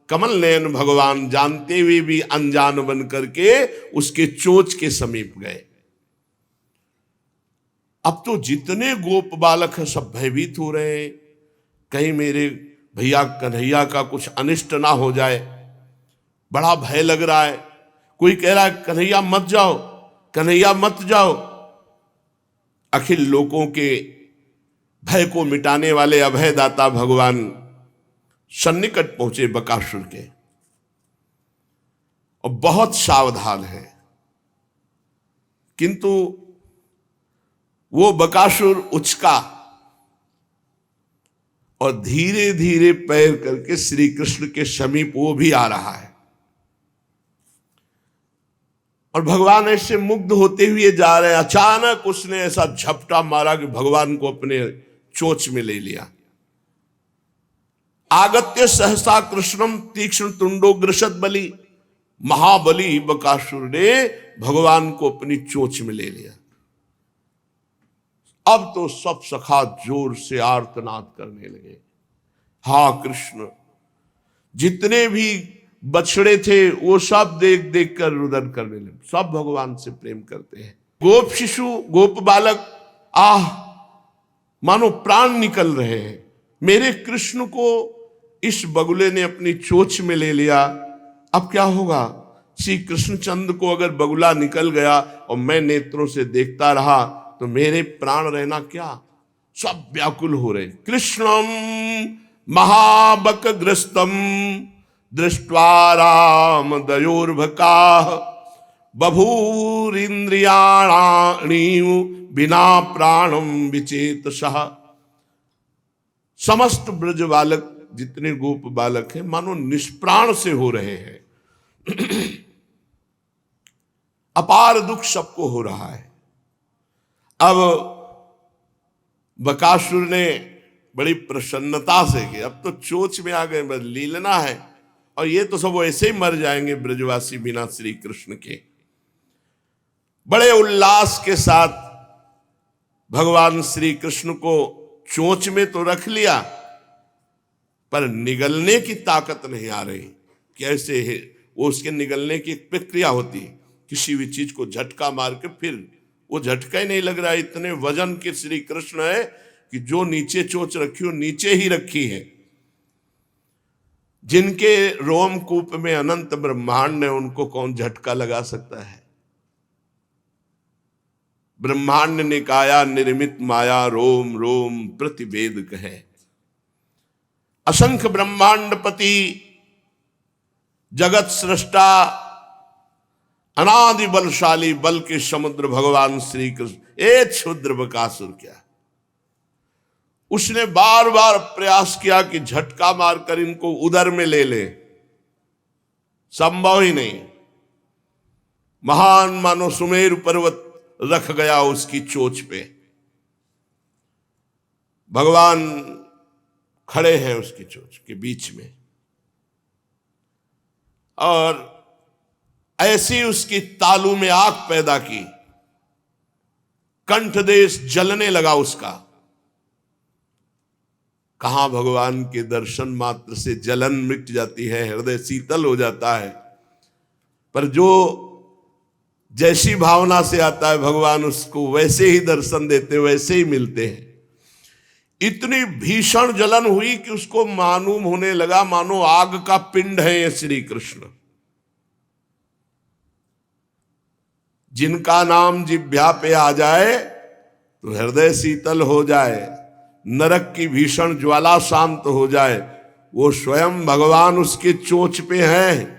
कमल नयन भगवान जानते हुए भी अनजान बन करके उसके चोंच के समीप गए। अब तो जितने गोप बालक हैं सब भयभीत हो रहे हैं, कहीं मेरे भैया कन्हैया का कुछ अनिष्ट ना हो जाए। बड़ा भय लग रहा है। कोई कह रहा है कन्हैया मत जाओ, कन्हैया मत जाओ। अखिल लोगों के भय को मिटाने वाले अभयदाता भगवान सन्निकट पहुंचे बकासुर के और बहुत सावधान है, किंतु वो बकासुर उचका और धीरे धीरे पैर करके श्री कृष्ण के समीप वो भी आ रहा है। और भगवान ऐसे मुग्ध होते हुए जा रहे हैं, अचानक उसने ऐसा झपटा मारा कि भगवान को अपने चोंच में ले लिया। आगत्य सहसा कृष्णम तीक्ष्ण तुंडो ग्रसत बलि, महाबली बकासुर ने भगवान को अपनी चोंच में ले लिया। अब तो सब सखा जोर से आर्तनाद करने लगे, हा कृष्ण। जितने भी बछड़े थे वो सब देख देख कर रुदन करने लगे, सब भगवान से प्रेम करते हैं। गोप शिशु गोप बालक आह मानो प्राण निकल रहे हैं, मेरे कृष्ण को इस बगुले ने अपनी चोंच में ले लिया, अब क्या होगा। श्री कृष्णचंद्र को अगर बगुला निकल गया और मैं नेत्रों से देखता रहा तो मेरे प्राण रहना क्या। सब व्याकुल हो रहे। कृष्णम महाबकग्रस्तम दृष्ट्वा राम दयोर्भका बभूरिंद्रियाणि बिना प्राणम विचेतसः। समस्त ब्रज बालक जितने गोप बालक हैं मानो निष्प्राण से हो रहे हैं। अपार दुख सबको हो रहा है। अब बकासुर ने बड़ी प्रसन्नता से कि अब तो चोंच में आ गए, बस लीलना है और ये तो सब ऐसे ही मर जाएंगे ब्रजवासी बिना श्री कृष्ण के। बड़े उल्लास के साथ भगवान श्री कृष्ण को चोंच में तो रख लिया, पर निगलने की ताकत नहीं आ रही। कैसे है वो, उसके निगलने की एक प्रक्रिया होती है, किसी भी चीज को झटका मार के फिर वो झटका ही नहीं लग रहा है। इतने वजन के श्री कृष्ण है कि जो नीचे चोंच रखी हो नीचे ही रखी है। जिनके रोमकूप में अनंत ब्रह्मांड है उनको कौन झटका लगा सकता है। ब्रह्मांड निकाया निर्मित माया रोम रोम प्रतिवेद कहे। असंख्य ब्रह्मांडपति जगत सृष्टा अनादि बलशाली बल के समुद्र भगवान श्री कृष्ण ए क्षुद्र बकासुर क्या, उसने बार बार प्रयास किया कि झटका मारकर इनको उदर में ले ले, संभव ही नहीं। महान मानो सुमेरु पर्वत रख गया उसकी चोंच पे। भगवान खड़े हैं उसकी चोंच के बीच में और ऐसी उसकी तालू में आग पैदा की, कंठदेश जलने लगा उसका। कहां भगवान के दर्शन मात्र से जलन मिट जाती है, हृदय शीतल हो जाता है। पर जो जैसी भावना से आता है भगवान उसको वैसे ही दर्शन देते, वैसे ही मिलते हैं। इतनी भीषण जलन हुई कि उसको मालूम होने लगा मानो आग का पिंड है ये श्री कृष्ण। जिनका नाम जिह्वा पे आ जाए तो हृदय शीतल हो जाए, नरक की भीषण ज्वाला शांत हो जाए। वो स्वयं भगवान उसके चोंच पे है,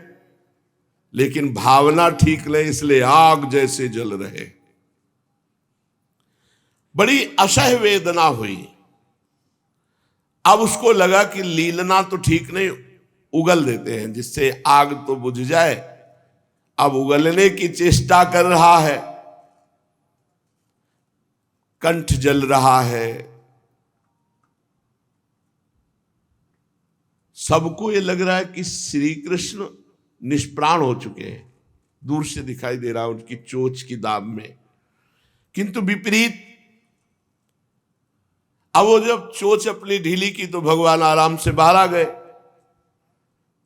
लेकिन भावना ठीक नहीं, इसलिए आग जैसे जल रहे। बड़ी असह्य वेदना हुई। अब उसको लगा कि लीलना तो ठीक नहीं, उगल देते हैं जिससे आग तो बुझ जाए। अब उगलने की चेष्टा कर रहा है, कंठ जल रहा है। सबको ये लग रहा है कि श्री कृष्ण निष्प्राण हो चुके हैं, दूर से दिखाई दे रहा है उनकी चोंच की दाब में। किंतु विपरीत, अब वो जब चोंच अपनी ढीली की तो भगवान आराम से बाहर आ गए।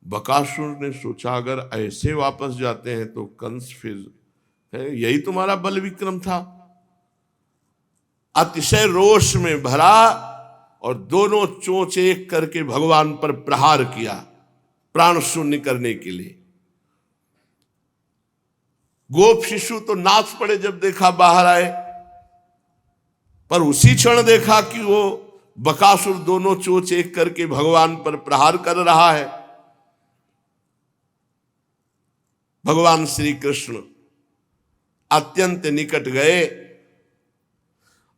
बकासुर ने सोचा अगर ऐसे वापस जाते हैं तो कंस फिर है, यही तुम्हारा बल विक्रम था। अतिशय रोष में भरा और दोनों चोंच एक करके भगवान पर प्रहार किया प्राण शून्य करने के लिए। गोप शिशु तो नाच पड़े जब देखा बाहर आए, पर उसी क्षण देखा कि वो बकासुर दोनों चोंच एक करके भगवान पर प्रहार कर रहा है। भगवान श्री कृष्ण अत्यंत निकट गए,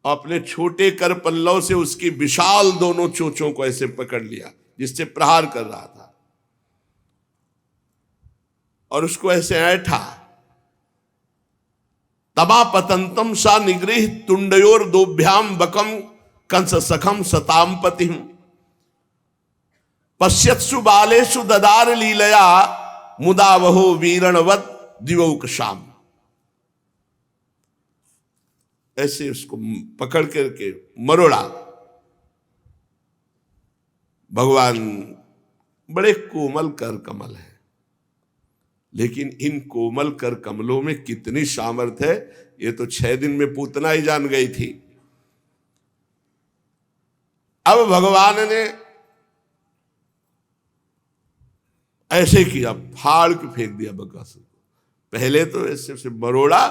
अपने छोटे कर पल्लव से उसकी विशाल दोनों चोंचों को ऐसे पकड़ लिया जिससे प्रहार कर रहा था, और उसको ऐसे ऐठा। तबा पतंतम सा निगृह तुंडयोर दोभ्याम बकम कंस सखम सताम पतिम पश्यत्सु बालेषु ददार लीलया मुदा वहो वीरणवत दिवौकशाम। ऐसे उसको पकड़ करके मरोड़ा। भगवान बड़े कोमल कर कमल है, लेकिन इन कोमल कर कमलों में कितनी सामर्थ्य है, ये तो 6 दिन में पूतना ही जान गई थी। अब भगवान ने ऐसे किया, फाड़ के फेंक दिया बकासुर को। पहले तो ऐसे मरोड़ा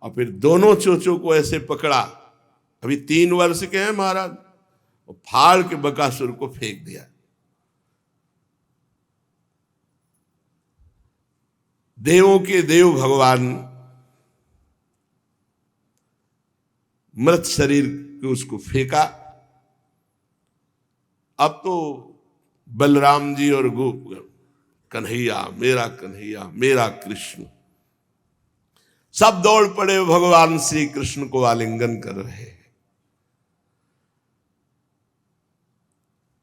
और फिर दोनों चोचों को ऐसे पकड़ा, अभी 3 वर्ष के हैं महाराज, और फाड़ के बकासुर को फेंक दिया। देवों के देव भगवान मृत शरीर को उसको फेंका। अब तो बलराम जी और गोप कन्हैया मेरा कृष्ण सब दौड़ पड़े, भगवान श्री कृष्ण को आलिंगन कर रहे हैं।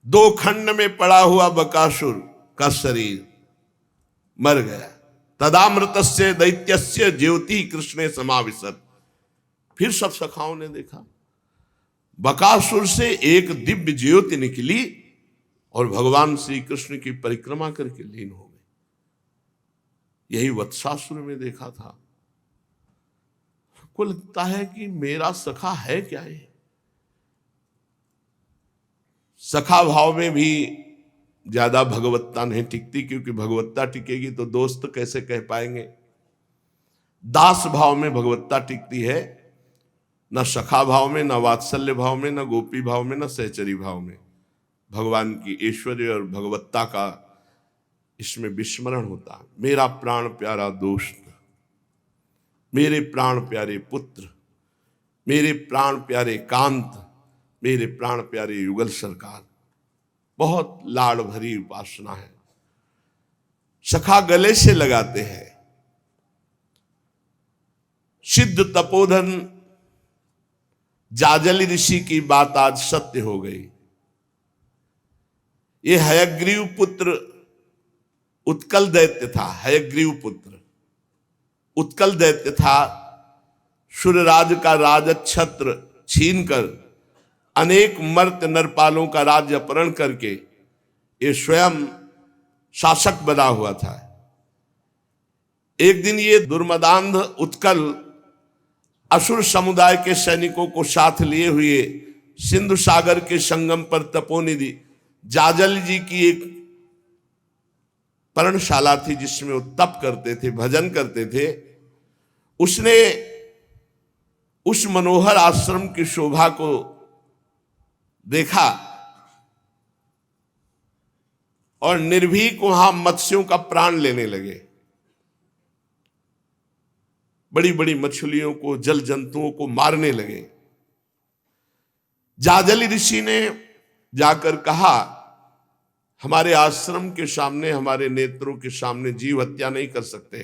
2 खंड में पड़ा हुआ बकासुर का शरीर मर गया। तदामृतस्य दैत्यस्य ज्योति कृष्णे समाविशत। फिर सब सखाओं ने देखा बकासुर से एक दिव्य ज्योति निकली और भगवान श्री कृष्ण की परिक्रमा करके लीन हो गई। यही वत्सासुर में देखा था। को लगता है कि मेरा सखा है क्या है। सखा भाव में भी ज्यादा भगवत्ता नहीं टिकती, क्योंकि भगवत्ता टिकेगी तो दोस्त कैसे कह पाएंगे। दास भाव में भगवत्ता टिकती है, न सखा भाव में, न वात्सल्य भाव में, न गोपी भाव में, न सहचरी भाव में। भगवान की ऐश्वर्य और भगवत्ता का इसमें विस्मरण होता। मेरा प्राण प्यारा दोस्त, मेरे प्राण प्यारे पुत्र, मेरे प्राण प्यारे कांत, मेरे प्राण प्यारे युगल सरकार, बहुत लाड़ भरी उपासना है। सखा गले से लगाते हैं। सिद्ध तपोधन जाजली ऋषि की बात आज सत्य हो गई। ये हयग्रीव पुत्र उत्कल दैत्य था। हयग्रीव पुत्र उत्कल दैत्य था। सूर्यराज का राजछत्र छीनकर अनेक मर्त नरपालों का राज्य अपहरण करके ये स्वयं शासक बना हुआ था। एक दिन ये दुर्मदांध उत्कल असुर समुदाय के सैनिकों को साथ लिए हुए सिंधु सागर के संगम पर तपोनिधि जाजल जी की एक पर्णशाला थी जिसमें वो तप करते थे, भजन करते थे। उसने उस मनोहर आश्रम की शोभा को देखा और निर्भीक वहां मत्स्यों का प्राण लेने लगे। बड़ी बड़ी मछलियों को, जल जंतुओं को मारने लगे। जाजली ऋषि ने जाकर कहा, हमारे आश्रम के सामने, हमारे नेत्रों के सामने जीव हत्या नहीं कर सकते।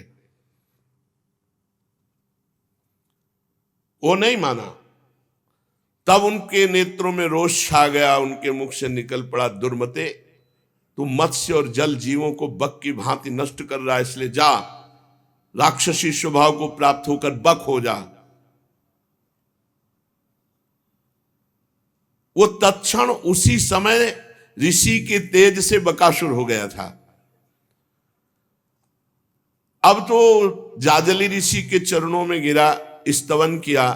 वो नहीं माना। तब उनके नेत्रों में रोष छा गया। उनके मुख से निकल पड़ा, दुर्मते, तू मत्स्य और जल जीवों को बक की भांति नष्ट कर रहा है, इसलिए जा, राक्षसी स्वभाव को प्राप्त होकर बक हो जा। वो तत्क्षण उसी समय ऋषि के तेज से बकासुर हो गया था। अब तो जाजली ऋषि के चरणों में गिरा, स्तवन किया,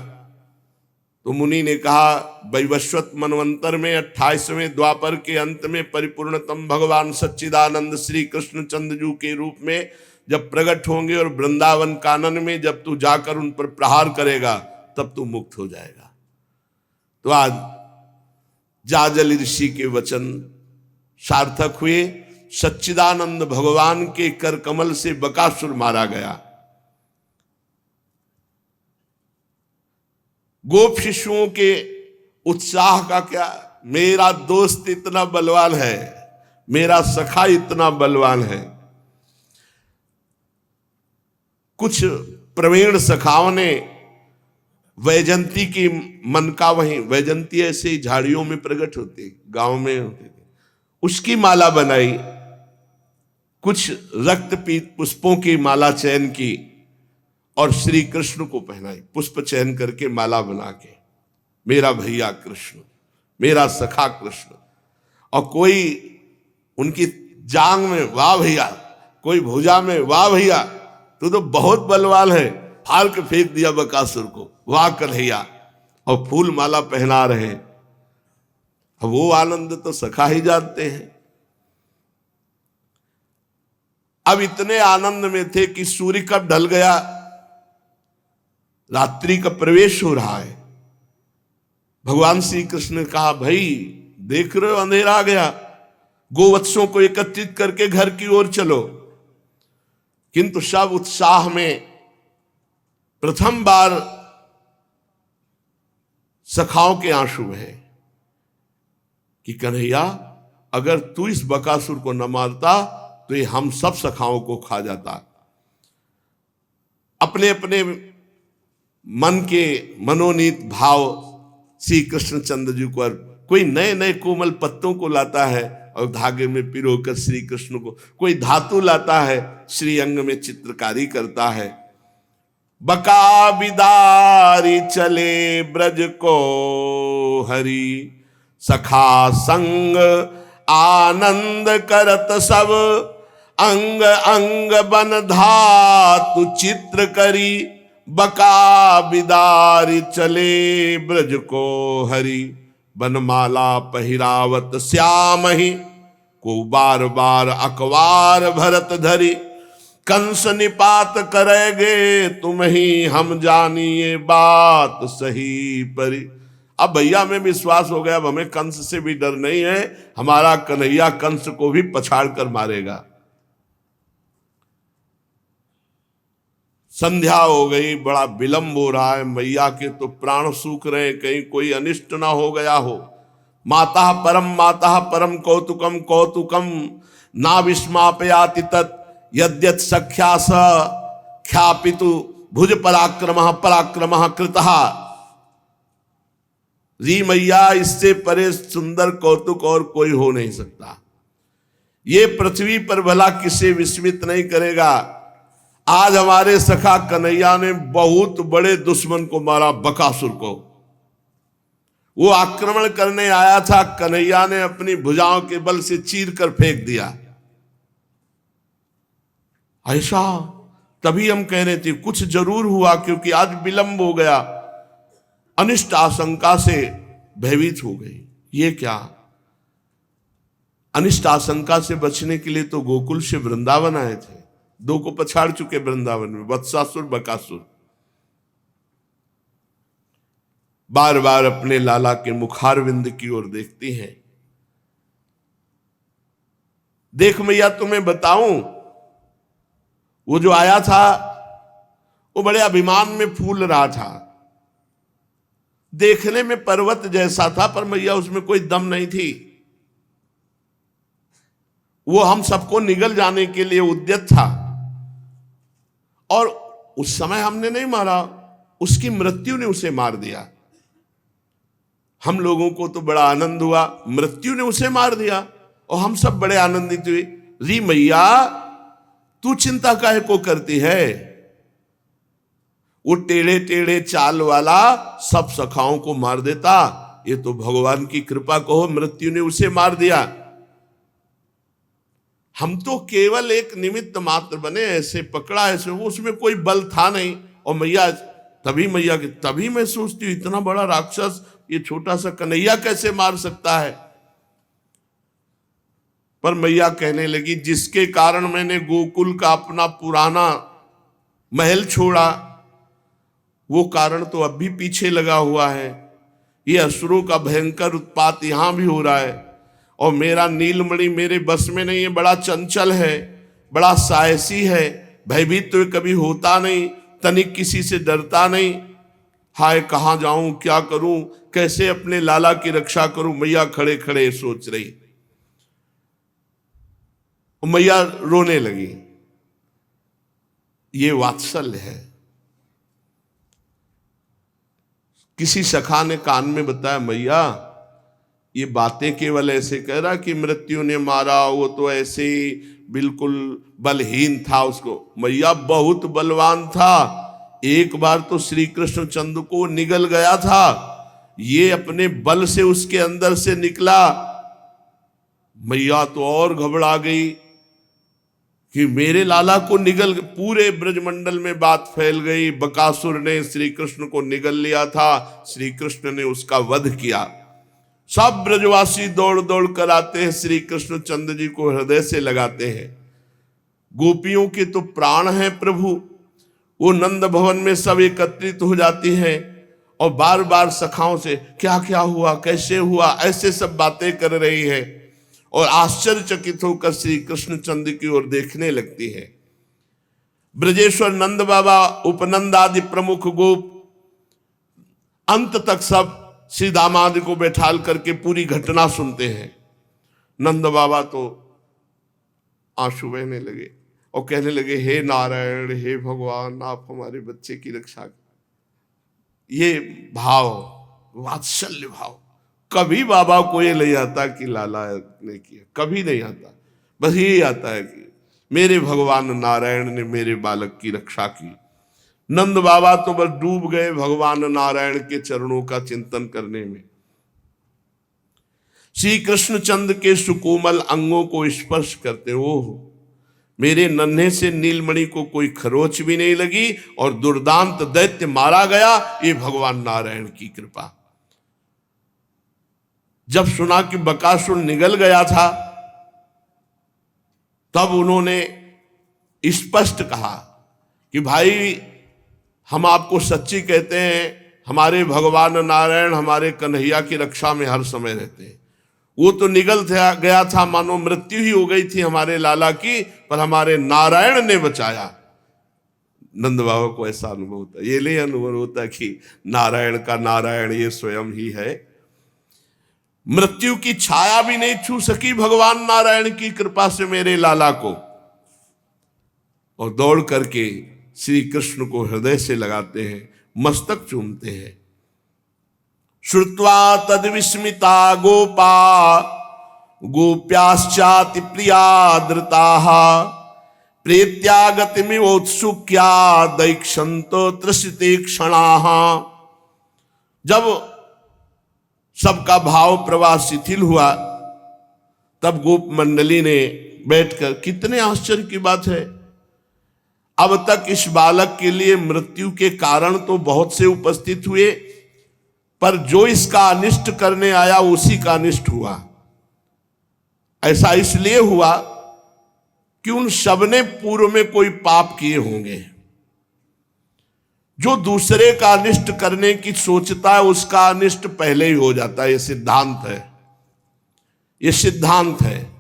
तो मुनि ने कहा, वैवस्वत मनवंतर में 28वें द्वापर के अंत में परिपूर्णतम भगवान सच्चिदानंद श्री कृष्ण चंद्रजू के रूप में जब प्रकट होंगे और वृंदावन कानन में जब तू जाकर उन पर प्रहार करेगा तब तू मुक्त हो जाएगा। तो आज जाजल ऋषि के वचन सार्थक हुए। सच्चिदानंद भगवान के कर कमल से बकासुर मारा गया। गोप शिशुओं के उत्साह का क्या, मेरा दोस्त इतना बलवान है, मेरा सखा इतना बलवान है। कुछ प्रवीण सखाओं ने वैजंती की मन का, वहीं वैजंती ऐसे ही झाड़ियों में प्रकट होती, गांव में होती थी, उसकी माला बनाई। कुछ रक्तपीत पुष्पों की माला चयन की और श्री कृष्ण को पहनाई, पुष्प चयन करके माला बना के, मेरा भैया कृष्ण, मेरा सखा कृष्ण। और कोई उनकी जांग में वाह भैया, कोई भुजा में वाह भैया, तू तो बहुत बलवान है, फाड़ के फेंक दिया बकासुर को, वाह कन्हैया, और फूल माला पहना रहे। वो आनंद तो सखा ही जानते हैं। अब इतने आनंद में थे कि सूर्य कब ढल गया, रात्रि का प्रवेश हो रहा है। भगवान श्री कृष्ण ने कहा, भाई देख रहे हो अंधेरा आ गया, गोवत्सों को एकत्रित करके घर की ओर चलो। किंतु सब उत्साह में प्रथम बार सखाओं के आंसू बहे कि कन्हैया, अगर तू इस बकासुर को न मारता तो ये हम सब सखाओं को खा जाता। अपने अपने मन के मनोनीत भाव श्री कृष्ण चंद्र जी को, कोई नए नए कोमल पत्तों को लाता है और धागे में पिरोकर श्री कृष्ण को, कोई धातु लाता है, श्री अंग में चित्रकारी करता है। बका बिदारी चले ब्रज को हरि, सखा संग आनंद करत सब, अंग अंग बन धातु चित्र करी, बका बिदारी चले ब्रज को हरि, बनमाला पहिरावत श्याम ही, को बार बार अखबार भरत धरी, कंस निपात करेगे तुम ही, हम जानिए बात सही परी। अब भैया में विश्वास हो गया, अब हमें कंस से भी डर नहीं है, हमारा कन्हैया कंस को भी पछाड़ कर मारेगा। संध्या हो गई, बड़ा विलंब हो रहा है, मैया के तो प्राण सूख रहे, कहीं कोई अनिष्ट ना हो गया हो। माता परम कौतुकम कौतुकम ना विस्मापयाति तत्, यद्यत् सख्या स ख्यापितु भुज पराक्रमः पराक्रमः कृतः। री मैया, इससे परे सुंदर कौतुक और कोई हो नहीं सकता। ये पृथ्वी पर भला किसे विस्मित नहीं करेगा। आज हमारे सखा कन्हैया ने बहुत बड़े दुश्मन को मारा, बकासुर को। वो आक्रमण करने आया था, कन्हैया ने अपनी भुजाओं के बल से चीर कर फेंक दिया। ऐसा तभी हम कह रहे थे कुछ जरूर हुआ, क्योंकि आज विलंब हो गया, अनिष्ट आशंका से भयभीत हो गई। ये क्या, अनिष्ट आशंका से बचने के लिए तो गोकुल से वृंदावन आए थे, दो को पछाड़ चुके वृंदावन में, वत्सासुर बकासुर। बार बार अपने लाला के मुखारविंद की ओर देखती हैं। देख मैया, तुम्हें बताऊं, वो जो आया था वो बड़े अभिमान में फूल रहा था, देखने में पर्वत जैसा था, पर मैया उसमें कोई दम नहीं थी। वो हम सबको निगल जाने के लिए उद्यत था, और उस समय हमने नहीं मारा, उसकी मृत्यु ने उसे मार दिया। हम लोगों को तो बड़ा आनंद हुआ, मृत्यु ने उसे मार दिया और हम सब बड़े आनंदित हुए। री मैया, तू चिंता काहे को करती है? वो टेढ़े टेढ़े चाल वाला सब सखाओं को मार देता, ये तो भगवान की कृपा कहो, मृत्यु ने उसे मार दिया। हम तो केवल एक निमित्त मात्र बने, ऐसे पकड़ा, ऐसे, उसमें कोई बल था नहीं। और मैया तभी मैया के, तभी मैं सोचती हूँ इतना बड़ा राक्षस ये छोटा सा कन्हैया कैसे मार सकता है। पर मैया कहने लगी जिसके कारण मैंने गोकुल का अपना पुराना महल छोड़ा, वो कारण तो अब भी पीछे लगा हुआ है। ये असुरों का भयंकर उत्पात यहां भी हो रहा है, और मेरा नीलमणि मेरे बस में नहीं है, बड़ा चंचल है, बड़ा साहसी है, भयभीत तो कभी होता नहीं, तनिक किसी से डरता नहीं। हाय कहाँ जाऊं, क्या करूं, कैसे अपने लाला की रक्षा करूं। मैया खड़े खड़े सोच रही, मैया रोने लगी। ये वात्सल्य है। किसी सखा ने कान में बताया, मैया ये बातें केवल ऐसे कह रहा कि मृत्यु ने मारा, वो तो ऐसे ही बिल्कुल बलहीन था उसको। मैया बहुत बलवान था, एक बार तो श्री कृष्ण चंद्र को निगल गया था, ये अपने बल से उसके अंदर से निकला। मैया तो और घबरा गई कि मेरे लाला को निगल, पूरे ब्रजमंडल में बात फैल गई, बकासुर ने श्री कृष्ण को निगल लिया था, श्री कृष्ण ने उसका वध किया। सब ब्रजवासी दौड़ दौड़ कर आते हैं, श्री कृष्ण चंद्र जी को हृदय से लगाते हैं। गोपियों के तो प्राण हैं प्रभु, वो नंद भवन में सब एकत्रित हो जाती हैं और बार बार सखाओं से क्या क्या हुआ, कैसे हुआ, ऐसे सब बातें कर रही है, और आश्चर्यचकित होकर श्री कृष्ण चंद्र की ओर देखने लगती है। ब्रजेश्वर नंद बाबा, उपनंद आदि प्रमुख गोप अंत तक सब श्री दामाद को बैठाल करके पूरी घटना सुनते हैं। नंद बाबा तो आंसू बहने लगे और कहने लगे, हे नारायण, हे भगवान, आप हमारे बच्चे की रक्षा करें। ये भाव, वात्सल्य भाव, कभी बाबा को ये नहीं आता कि लाला ने किया, कभी नहीं आता। बस यही आता है कि मेरे भगवान नारायण ने मेरे बालक की रक्षा की। नंद बाबा तो बस डूब गए भगवान नारायण के चरणों का चिंतन करने में। श्री कृष्ण चंद्र के सुकोमल अंगों को स्पर्श करते, ओह मेरे नन्हे से नीलमणि को कोई खरोच भी नहीं लगी और दुर्दांत दैत्य मारा गया, ये भगवान नारायण की कृपा। जब सुना कि बकासुर निगल गया था, तब उन्होंने स्पष्ट कहा कि भाई हम आपको सच्ची कहते हैं, हमारे भगवान नारायण हमारे कन्हैया की रक्षा में हर समय रहते हैं। वो तो निगल गया था, मानो मृत्यु ही हो गई थी हमारे लाला की, पर हमारे नारायण ने बचाया। नंद बाबा को ऐसा अनुभव होता है, ये ले अनुभव होता है कि नारायण का नारायण ये स्वयं ही है। मृत्यु की छाया भी नहीं छू सकी भगवान नारायण की कृपा से मेरे लाला को, और दौड़ करके श्री कृष्ण को हृदय से लगाते हैं, मस्तक चूमते हैं। श्रुत्वा तद विस्मिता गोपा गोप्याश्चाति प्रिया धृताः प्रेत्यागतिमिवोत्सुक्या दैक्षन्तो त्रसिते क्षणाः। जब सबका भाव प्रवाह शिथिल हुआ, तब गोप मंडली ने बैठकर, कितने आश्चर्य की बात है, अब तक इस बालक के लिए मृत्यु के कारण तो बहुत से उपस्थित हुए, पर जो इसका अनिष्ट करने आया उसी का अनिष्ट हुआ। ऐसा इसलिए हुआ कि उन सबने पूर्व में कोई पाप किए होंगे। जो दूसरे का अनिष्ट करने की सोचता है उसका अनिष्ट पहले ही हो जाता है। ये सिद्धांत है, ये सिद्धांत है।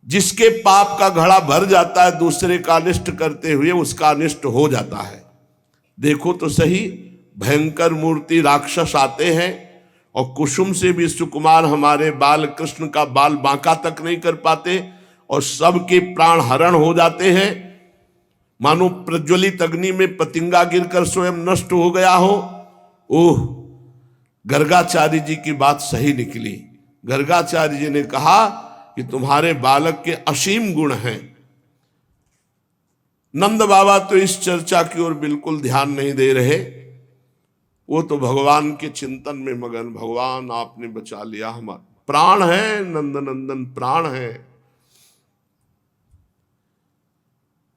जिसके पाप का घड़ा भर जाता है दूसरे का अनिष्ट करते हुए, उसका अनिष्ट हो जाता है। देखो तो सही, भयंकर मूर्ति राक्षस आते हैं और कुसुम से भी सुकुमार हमारे बाल कृष्ण का बाल बांका तक नहीं कर पाते, और सबके प्राण हरण हो जाते हैं, मानो प्रज्वलित अग्नि में पतिंगा गिरकर स्वयं नष्ट हो गया हो। ओह, गर्गाचार्य जी की बात सही निकली। गर्गाचार्य जी ने कहा कि तुम्हारे बालक के असीम गुण हैं। नंद बाबा तो इस चर्चा की ओर बिल्कुल ध्यान नहीं दे रहे, वो तो भगवान के चिंतन में मगन। भगवान आपने बचा लिया, हमारा प्राण है, नंद नंदन प्राण है।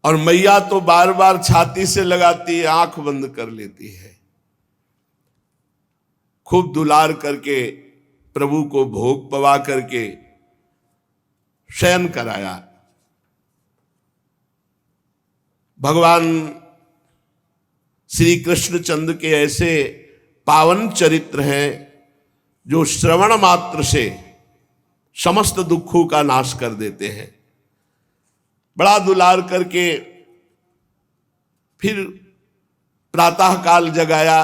और मैया तो बार बार छाती से लगाती है, आंख बंद कर लेती है। खूब दुलार करके प्रभु को भोग पवा करके शयन कराया। भगवान श्री कृष्णचंद्र के ऐसे पावन चरित्र हैं जो श्रवण मात्र से समस्त दुखों का नाश कर देते हैं। बड़ा दुलार करके फिर प्रातः काल जगाया,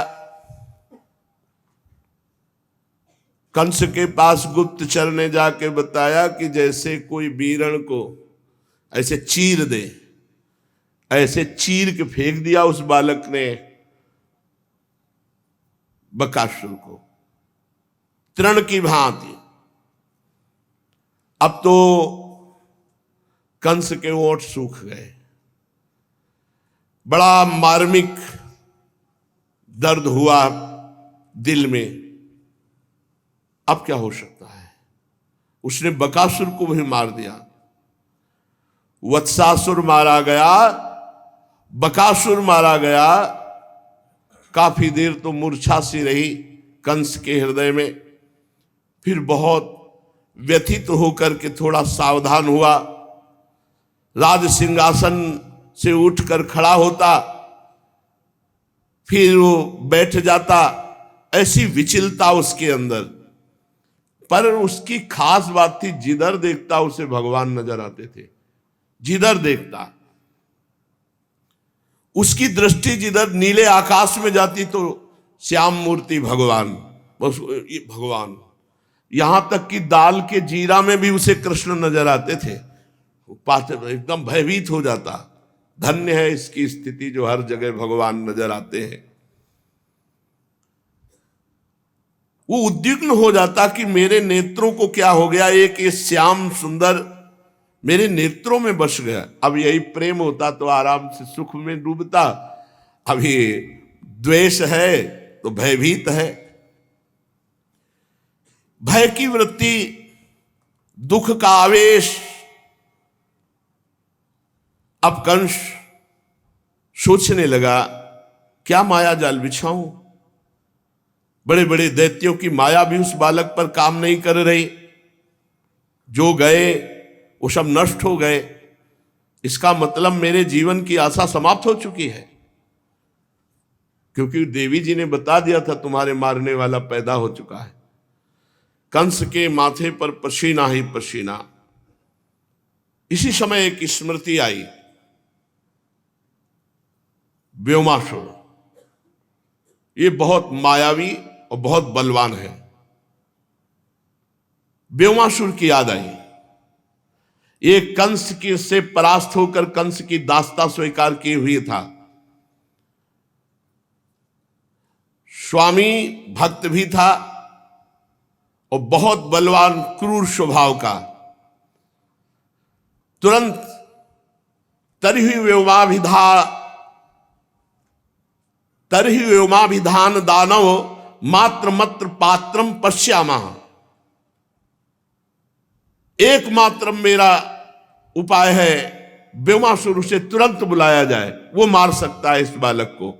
कंस के पास गुप्तचर ने जाके बताया कि जैसे कोई बीरण को ऐसे चीर दे, ऐसे चीर के फेंक दिया उस बालक ने बकासुर को तृण की भांति। अब तो कंस के ओंठ सूख गए, बड़ा मार्मिक दर्द हुआ दिल में। अब क्या हो सकता है? उसने बकासुर को भी मार दिया, वत्सासुर मारा गया, बकासुर मारा गया। काफी देर तो मूर्छा सी रही कंस के हृदय में। फिर बहुत व्यथित होकर के थोड़ा सावधान हुआ, राज सिंहासन से उठकर खड़ा होता, फिर वो बैठ जाता। ऐसी विचलता उसके अंदर, पर उसकी खास बात थी जिधर देखता उसे भगवान नजर आते थे। जिधर देखता उसकी दृष्टि जिधर नीले आकाश में जाती तो श्याम मूर्ति भगवान, बस ये भगवान। यहां तक कि दाल के जीरा में भी उसे कृष्ण नजर आते थे। पाते एकदम भयभीत हो जाता। धन्य है इसकी स्थिति जो हर जगह भगवान नजर आते हैं। वो उद्विग्न हो जाता कि मेरे नेत्रों को क्या हो गया, एक ये श्याम सुंदर मेरे नेत्रों में बस गया। अब यही प्रेम होता तो आराम से सुख में डूबता, अभी द्वेष है तो भयभीत है। भय की वृत्ति, दुख का आवेश। अब कंस सोचने लगा क्या माया जाल बिछाऊं। बड़े बड़े दैत्यों की माया भी उस बालक पर काम नहीं कर रही। जो गए वो सब नष्ट हो गए। इसका मतलब मेरे जीवन की आशा समाप्त हो चुकी है, क्योंकि देवी जी ने बता दिया था तुम्हारे मारने वाला पैदा हो चुका है। कंस के माथे पर पसीना ही पसीना। इसी समय एक स्मृति आई, व्योमासुर। ये बहुत मायावी और बहुत बलवान है। व्योमासुर की याद आई। ये कंस के से परास्त होकर कंस की दासता स्वीकार किए हुए था। स्वामी भक्त भी था और बहुत बलवान क्रूर स्वभाव का। तुरंत तरहि व्योमाभिधान दानव मात्र मत्र पात्रम पश्यामः। एकमात्र मेरा उपाय है व्योमासुर से तुरंत बुलाया जाए, वो मार सकता है इस बालक को।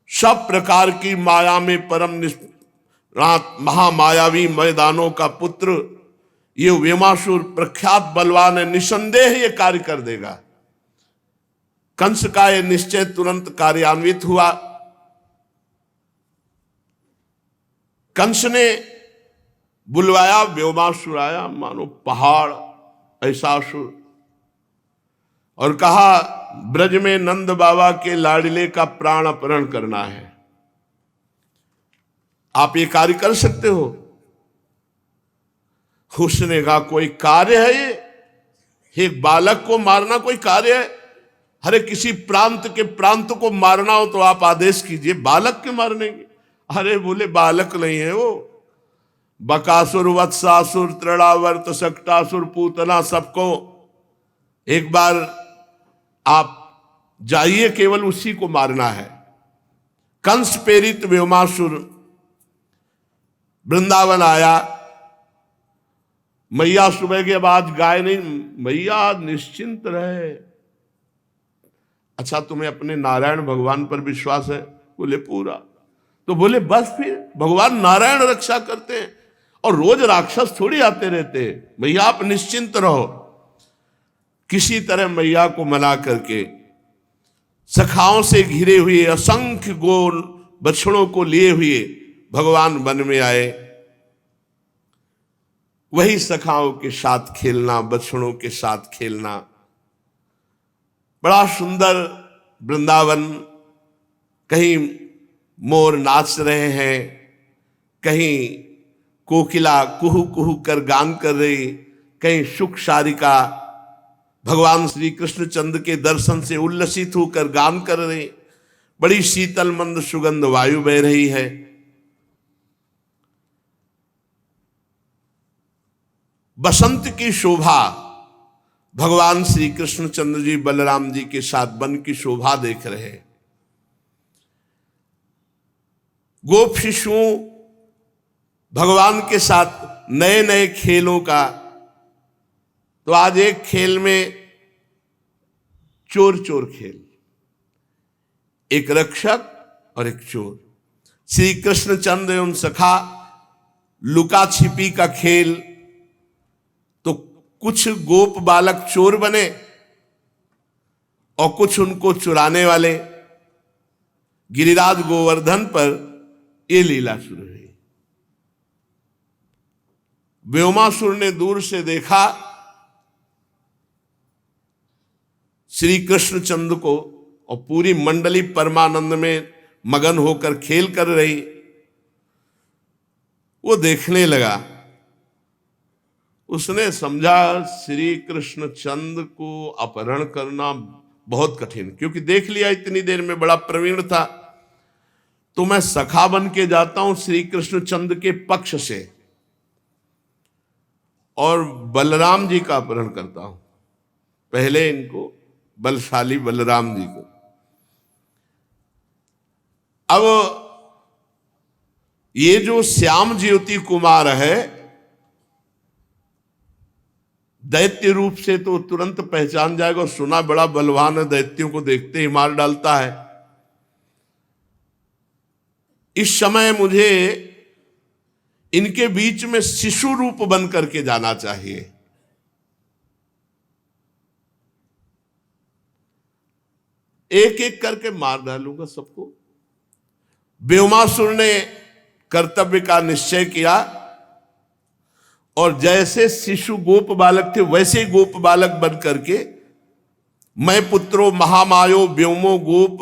सब प्रकार की माया में परम महामायावी मैदानों का पुत्र ये व्योमासुर प्रख्यात बलवान है, निसंदेह ये कार्य कर देगा। कंस का यह निश्चय तुरंत कार्यान्वित हुआ। कंस ने बुलवाया, व्योमासुर आया, मानो पहाड़ ऐसा असुर, और कहा ब्रज में नंद बाबा के लाडले का प्राण अपहरण करना है। आप ये कार्य कर सकते हो? उसने कहा कोई कार्य है ये? एक बालक को मारना कोई कार्य है? अरे किसी प्रांत के प्रांत को मारना हो तो आप आदेश कीजिए, बालक के मारने के? अरे बोले बालक नहीं है वो, बकासुर, वत्सासुर, तृणावर्त, सक्टासुर, पूतना, सबको एक बार आप जाइए, केवल उसी को मारना है। कंस प्रेरित व्योमासुर वृंदावन आया। मैया सुबह के बाद गाय नहीं, मैया निश्चिंत रहे। अच्छा तुम्हें अपने नारायण भगवान पर विश्वास है? बोले पूरा। तो बोले बस फिर भगवान नारायण रक्षा करते हैं और रोज राक्षस थोड़ी आते रहते हैं, भैया आप निश्चिंत रहो। किसी तरह मैया को मना करके सखाओं से घिरे हुए असंख्य गोल बछड़ों को लिए हुए भगवान वन में आए। वही सखाओं के साथ खेलना, बछड़ों के साथ खेलना, बड़ा सुंदर वृंदावन। कहीं मोर नाच रहे हैं, कहीं कोकिला कुहू कुहू कर गान कर रही, कहीं सुख सारिका भगवान श्री कृष्ण चंद्र के दर्शन से उल्लसित होकर गान कर रहे। बड़ी शीतल मंद सुगंध वायु बह रही है। बसंत की शोभा, भगवान श्री कृष्ण चंद्र जी बलराम जी के साथ वन की शोभा देख रहे हैं। गोप शिशुओं भगवान के साथ नए नए खेलों का। तो आज एक खेल में चोर चोर खेल, एक रक्षक और एक चोर। श्री कृष्ण चंद्र एवं सखा लुका छिपी का खेल। तो कुछ गोप बालक चोर बने और कुछ उनको चुराने वाले। गिरिराज गोवर्धन पर यह लीला शुरू हुई। व्योमासुर ने दूर से देखा श्री कृष्ण चंद्र को और पूरी मंडली परमानंद में मगन होकर खेल कर रही। वो देखने लगा। उसने समझा श्री कृष्ण चंद्र को अपहरण करना बहुत कठिन, क्योंकि देख लिया इतनी देर में बड़ा प्रवीण था। तो मैं सखा बन के जाता हूं श्री कृष्ण चंद्र के पक्ष से और बलराम जी का अपहरण करता हूं। पहले इनको बलशाली बलराम जी को। अब ये जो श्याम ज्योति कुमार है, दैत्य रूप से तो तुरंत पहचान जाएगा। सुना बड़ा बलवान है, दैत्यों को देखते ही मार डालता है। इस समय मुझे इनके बीच में शिशु रूप बन करके जाना चाहिए। एक एक करके मार डालूंगा सबको। व्योमासुर ने कर्तव्य का निश्चय किया और जैसे शिशु गोप बालक थे वैसे ही गोप बालक बन करके मैं पुत्रो महामायो व्योमो गोप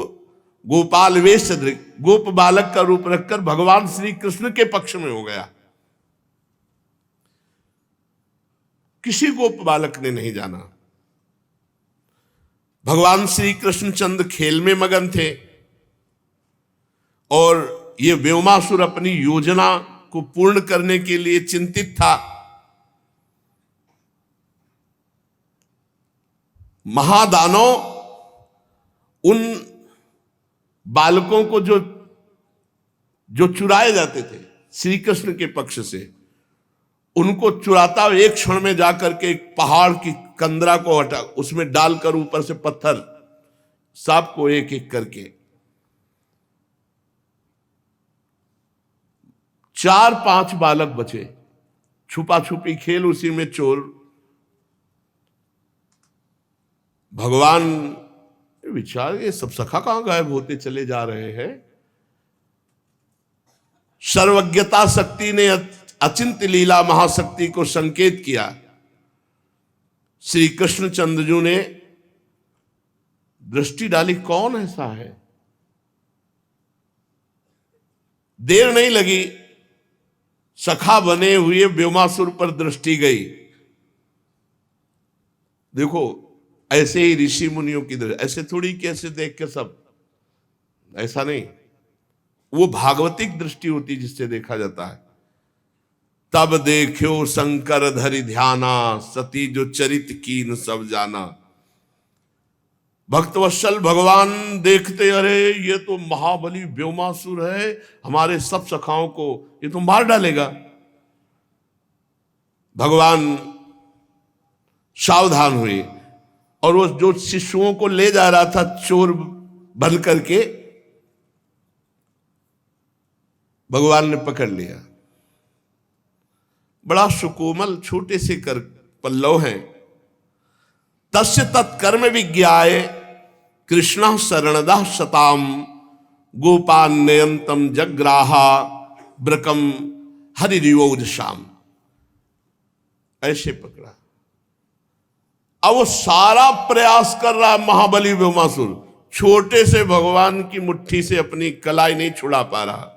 गोपाल वेश गोप बालक का रूप रखकर भगवान श्री कृष्ण के पक्ष में हो गया। किसी गोप बालक ने नहीं जाना। भगवान श्री कृष्ण चंद्र खेल में मगन थे और ये व्योमासुर अपनी योजना को पूर्ण करने के लिए चिंतित था। महादानव उन बालकों को जो चुराए जाते थे श्री कृष्ण के पक्ष से, उनको चुराता एक क्षण में जाकर के एक पहाड़ की कंदरा को हटा उसमें डालकर ऊपर से पत्थर सबको एक एक करके 4-5 बालक बचे। छुपा छुपी खेल, उसी में चोर। भगवान विचार ये सब सखा कहां गायब होते चले जा रहे हैं। सर्वज्ञता शक्ति ने अचिंत्य लीला महाशक्ति को संकेत किया। श्री कृष्ण चंद्रजू ने दृष्टि डाली, कौन ऐसा है। देर नहीं लगी, सखा बने हुए व्योमासुर पर दृष्टि गई। देखो ऐसे ही ऋषि मुनियों की दृष्टि, ऐसे थोड़ी कैसे देख के सब, ऐसा नहीं। वो भागवतिक दृष्टि होती जिससे देखा जाता है। तब देखो शंकर धरि ध्याना, सती जो चरित कीन सब जाना। भक्तवत्सल भगवान देखते, अरे ये तो महाबली व्योमासुर है, हमारे सब सखाओं को ये तो मार डालेगा। भगवान सावधान हुए और वो जो शिशुओं को ले जा रहा था चोर बन करके, भगवान ने पकड़ लिया। बड़ा सुकोमल छोटे से कर पल्लव हैं। तस्य तत्कर्म विज्ञाय कृष्ण शरणदा शताम गोपान नयंतम जग्राहा ब्रकम हरिरिवोदशाम। ऐसे पकड़ा। अब वो सारा प्रयास कर रहा है महाबली व्योमासुर, छोटे से भगवान की मुट्ठी से अपनी कलाई नहीं छुड़ा पा रहा।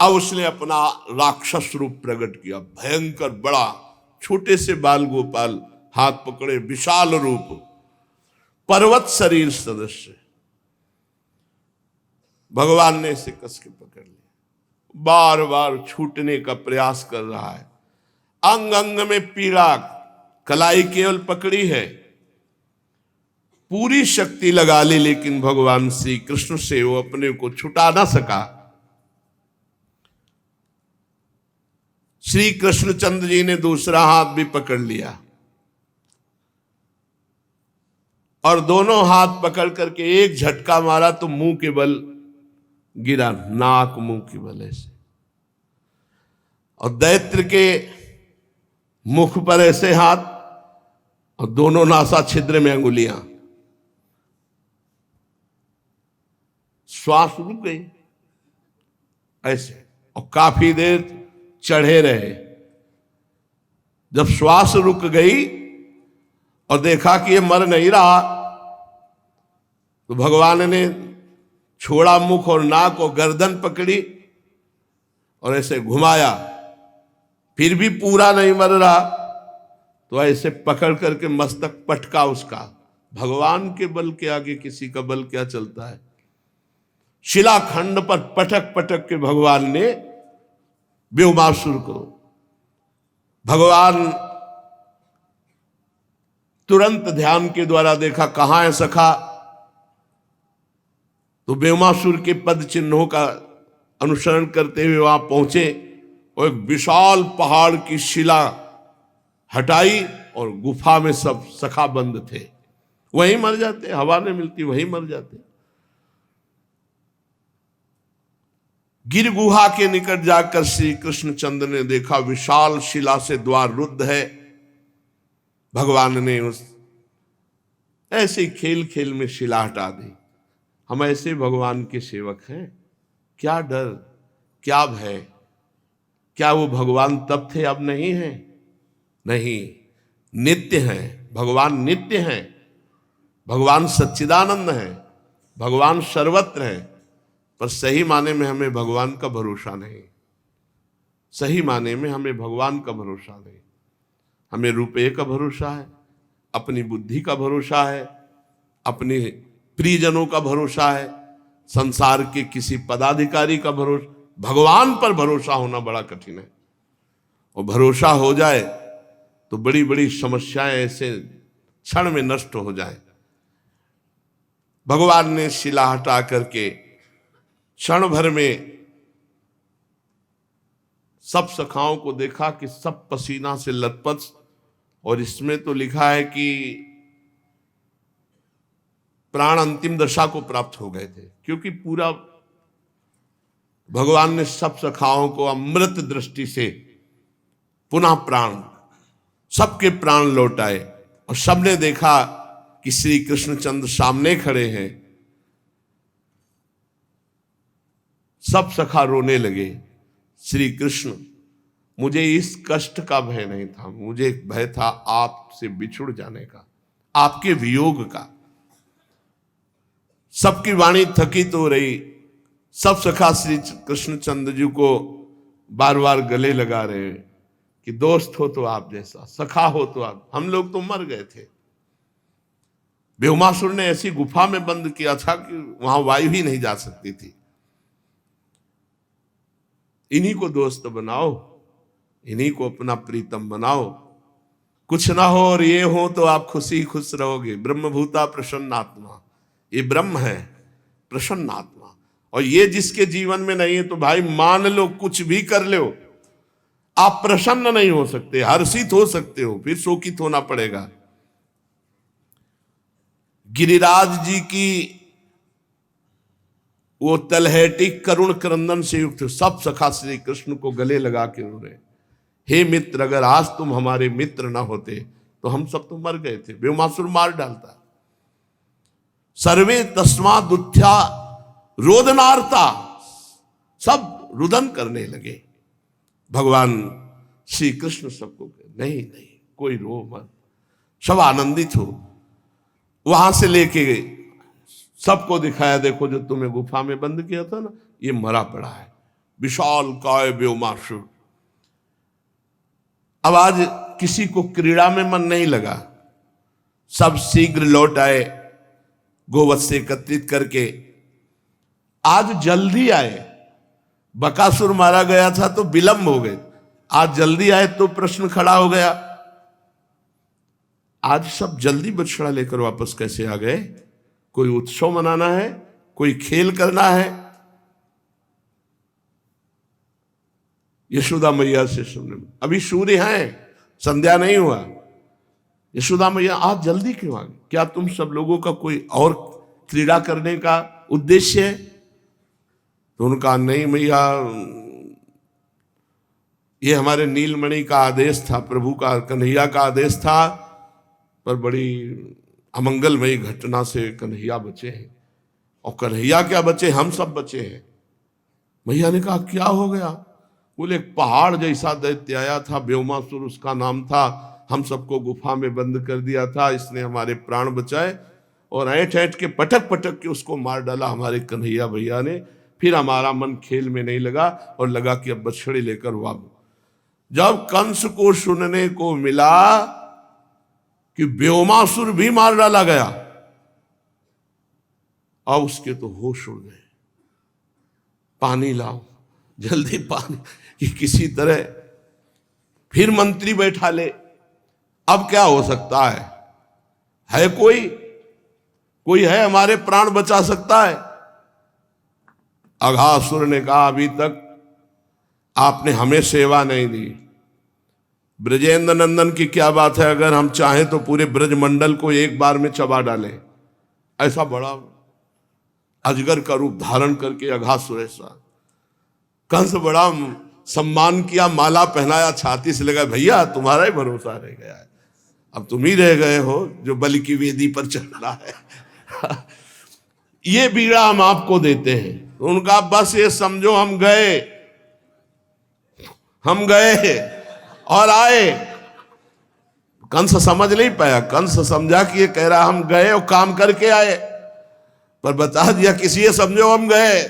अब उसने अपना राक्षस रूप प्रकट किया, भयंकर बड़ा, छोटे से बाल गोपाल हाथ पकड़े, विशाल रूप, पर्वत शरीर सदस्य। भगवान ने इसे कस के पकड़ लिया, बार बार छूटने का प्रयास कर रहा है। अंग अंग में पीड़ा, कलाई केवल पकड़ी है, पूरी शक्ति लगा ली, लेकिन भगवान श्री कृष्ण से वो अपने को छुटा ना सका। श्री कृष्णचंद्र जी ने दूसरा हाथ भी पकड़ लिया और दोनों हाथ पकड़ करके एक झटका मारा तो मुंह के बल गिरा, नाक मुंह के बल ऐसे, और दैत्र के मुख पर ऐसे हाथ और दोनों नासा छिद्र में अंगुलियां। श्वास रुक गई ऐसे, और काफी देर चढ़े रहे। जब श्वास रुक गई और देखा कि ये मर नहीं रहा, तो भगवान ने छोड़ा मुख और नाक और गर्दन पकड़ी और ऐसे घुमाया, फिर भी पूरा नहीं मर रहा, तो ऐसे पकड़ करके मस्तक पटका उसका। भगवान के बल के आगे किसी का बल क्या चलता है। शिलाखंड पर पटक पटक के भगवान ने व्योमासुर को, भगवान तुरंत ध्यान के द्वारा देखा कहां है सखा, तो व्योमासुर के पद चिन्हों का अनुसरण करते हुए वहां पहुंचे और एक विशाल पहाड़ की शिला हटाई और गुफा में सब सखा बंद थे। वहीं मर जाते, हवा नहीं मिलती, वहीं मर जाते। गिर गुहा के निकट जाकर श्री कृष्णचंद्र ने देखा विशाल शिला से द्वार रुद्ध है। भगवान ने उस ऐसे ही खेल खेल में शिला हटा दी। हम ऐसे भगवान के सेवक हैं, क्या डर, क्या भय। क्या वो भगवान तब थे अब नहीं है? नहीं, नित्य हैं भगवान, नित्य हैं भगवान, सच्चिदानंद हैं भगवान, सर्वत्र हैं। पर सही माने में हमें भगवान का भरोसा नहीं, सही माने में हमें भगवान का भरोसा नहीं। हमें रुपये का भरोसा है, अपनी बुद्धि का भरोसा है, अपने प्रियजनों का भरोसा है, संसार के किसी पदाधिकारी का भरोसा। भगवान पर भरोसा होना बड़ा कठिन है, और भरोसा हो जाए तो बड़ी बड़ी समस्याएं ऐसे क्षण में नष्ट हो जाए। भगवान ने शिला हटा करके क्षण भर में सब सखाओं को देखा कि सब पसीना से लथपथ, और इसमें तो लिखा है कि प्राण अंतिम दशा को प्राप्त हो गए थे, क्योंकि पूरा भगवान ने सब सखाओं को अमृत दृष्टि से पुनः प्राण, सबके प्राण लौटाए, और सबने देखा कि श्री कृष्णचंद्र सामने खड़े हैं। सब सखा रोने लगे। श्री कृष्ण, मुझे इस कष्ट का भय नहीं था, मुझे एक भय था आपसे बिछुड़ जाने का, आपके वियोग का। सबकी वाणी थकित हो रही, सब सखा श्री कृष्णचंद्र जी को बार बार गले लगा रहे कि दोस्त हो तो आप जैसा, सखा हो तो आप, हम लोग तो मर गए थे। व्योमासुर ने ऐसी गुफा में बंद किया था कि वहां वायु ही नहीं जा सकती थी। इन्हीं को दोस्त बनाओ, इन्हीं को अपना प्रीतम बनाओ। कुछ ना हो और ये हो तो आप खुशी खुश रहोगे। ब्रह्मभूता प्रसन्नात्मा, ये ब्रह्म है प्रसन्नात्मा, और ये जिसके जीवन में नहीं है तो भाई मान लो कुछ भी कर लो, आप प्रसन्न नहीं हो सकते, हर्षित हो सकते हो, फिर शोकित होना पड़ेगा। गिरिराज जी की वो तलहटी करुण क्रंदन से युक्त सब सखा श्री कृष्ण को गले लगा के रो रहे, हे मित्र, अगर आज तुम हमारे मित्र ना होते तो हम सब तो मर गए थे, व्योमासुर मार डालता। सर्वे तस्मात् उत्थ्या रोदनार्ता, सब रुदन करने लगे। भगवान श्री कृष्ण सबको नहीं नहीं कोई रो मत, सब आनंदित हो। वहां से लेके सबको दिखाया, देखो जो तुम्हें गुफा में बंद किया था ना, ये मरा पड़ा है, विशाल काय व्योमासुर। अब आज किसी को क्रीड़ा में मन नहीं लगा, सब शीघ्र लौट आए गोवत्स से एकत्रित करके। आज जल्दी आए, बकासुर मारा गया था तो विलंब हो गए, आज जल्दी आए तो प्रश्न खड़ा हो गया, आज सब जल्दी बछड़ा लेकर वापस कैसे आ गए? कोई उत्सव मनाना है, कोई खेल करना है। यशोदा मैया से सुनने, अभी सूर्य है, संध्या नहीं हुआ, यशोदा मैया आज जल्दी क्यों आ गई? क्या तुम सब लोगों का कोई और क्रीड़ा करने का उद्देश्य है? तो उनका नहीं मैया, ये हमारे नीलमणि का आदेश था, प्रभु का, कन्हैया का आदेश था, पर बड़ी अमंगलमयी घटना से कन्हैया बचे हैं। और कन्हैया क्या बचे, हम सब बचे हैं। मैया ने कहा क्या हो गया? बोले एक पहाड़ जैसा दैत्य आया था, व्योमासुर उसका नाम था, हम सबको गुफा में बंद कर दिया था, इसने हमारे प्राण बचाए और ऐंठ ऐंठ के पटक पटक के उसको मार डाला हमारे कन्हैया भैया ने। फिर हमारा मन खेल में नहीं लगा और लगा कि अब बछड़े लेकर वापस। जब कंस को सुनने को मिला कि व्योमासुर भी मार डाला गया, अब उसके तो होश उड़ गए। पानी लाओ, जल्दी पानी, कि किसी तरह फिर मंत्री बैठा ले। अब क्या हो सकता है कोई है हमारे प्राण बचा सकता है? अघासुर ने कहा अभी तक आपने हमें सेवा नहीं दी, ब्रजेंद्र नंदन की क्या बात है, अगर हम चाहें तो पूरे ब्रजमंडल को एक बार में चबा डालें। ऐसा बड़ा अजगर का रूप धारण करके अघासुर, ऐसा कंस बड़ा सम्मान किया, माला पहनाया, छाती से लगा, भैया तुम्हारा ही भरोसा रह गया है, अब तुम ही रह गए हो जो बलि की वेदी पर चढ़ रहा है। ये बीड़ा हम आपको देते हैं। तो उनका बस ये समझो हम गए और आए। कंस समझ नहीं पाया, कंस समझा कि ये कह रहा हम गए और काम करके आए, पर बता दिया किसी ये समझो हम गए।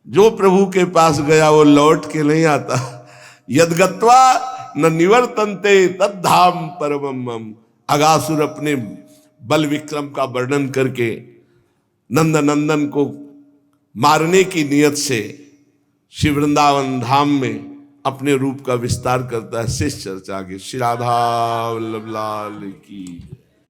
जो प्रभु के पास गया वो लौट के नहीं आता। यद्गत्वा न निवर्तन्ते तद्धाम परमम मम। अघासुर अपने बल विक्रम का वर्णन करके नंदन को मारने की नियत से श्री वृंदावन धाम में अपने रूप का विस्तार करता है। शेष चर्चा आगे। श्री राधा वल्लभ लाल की।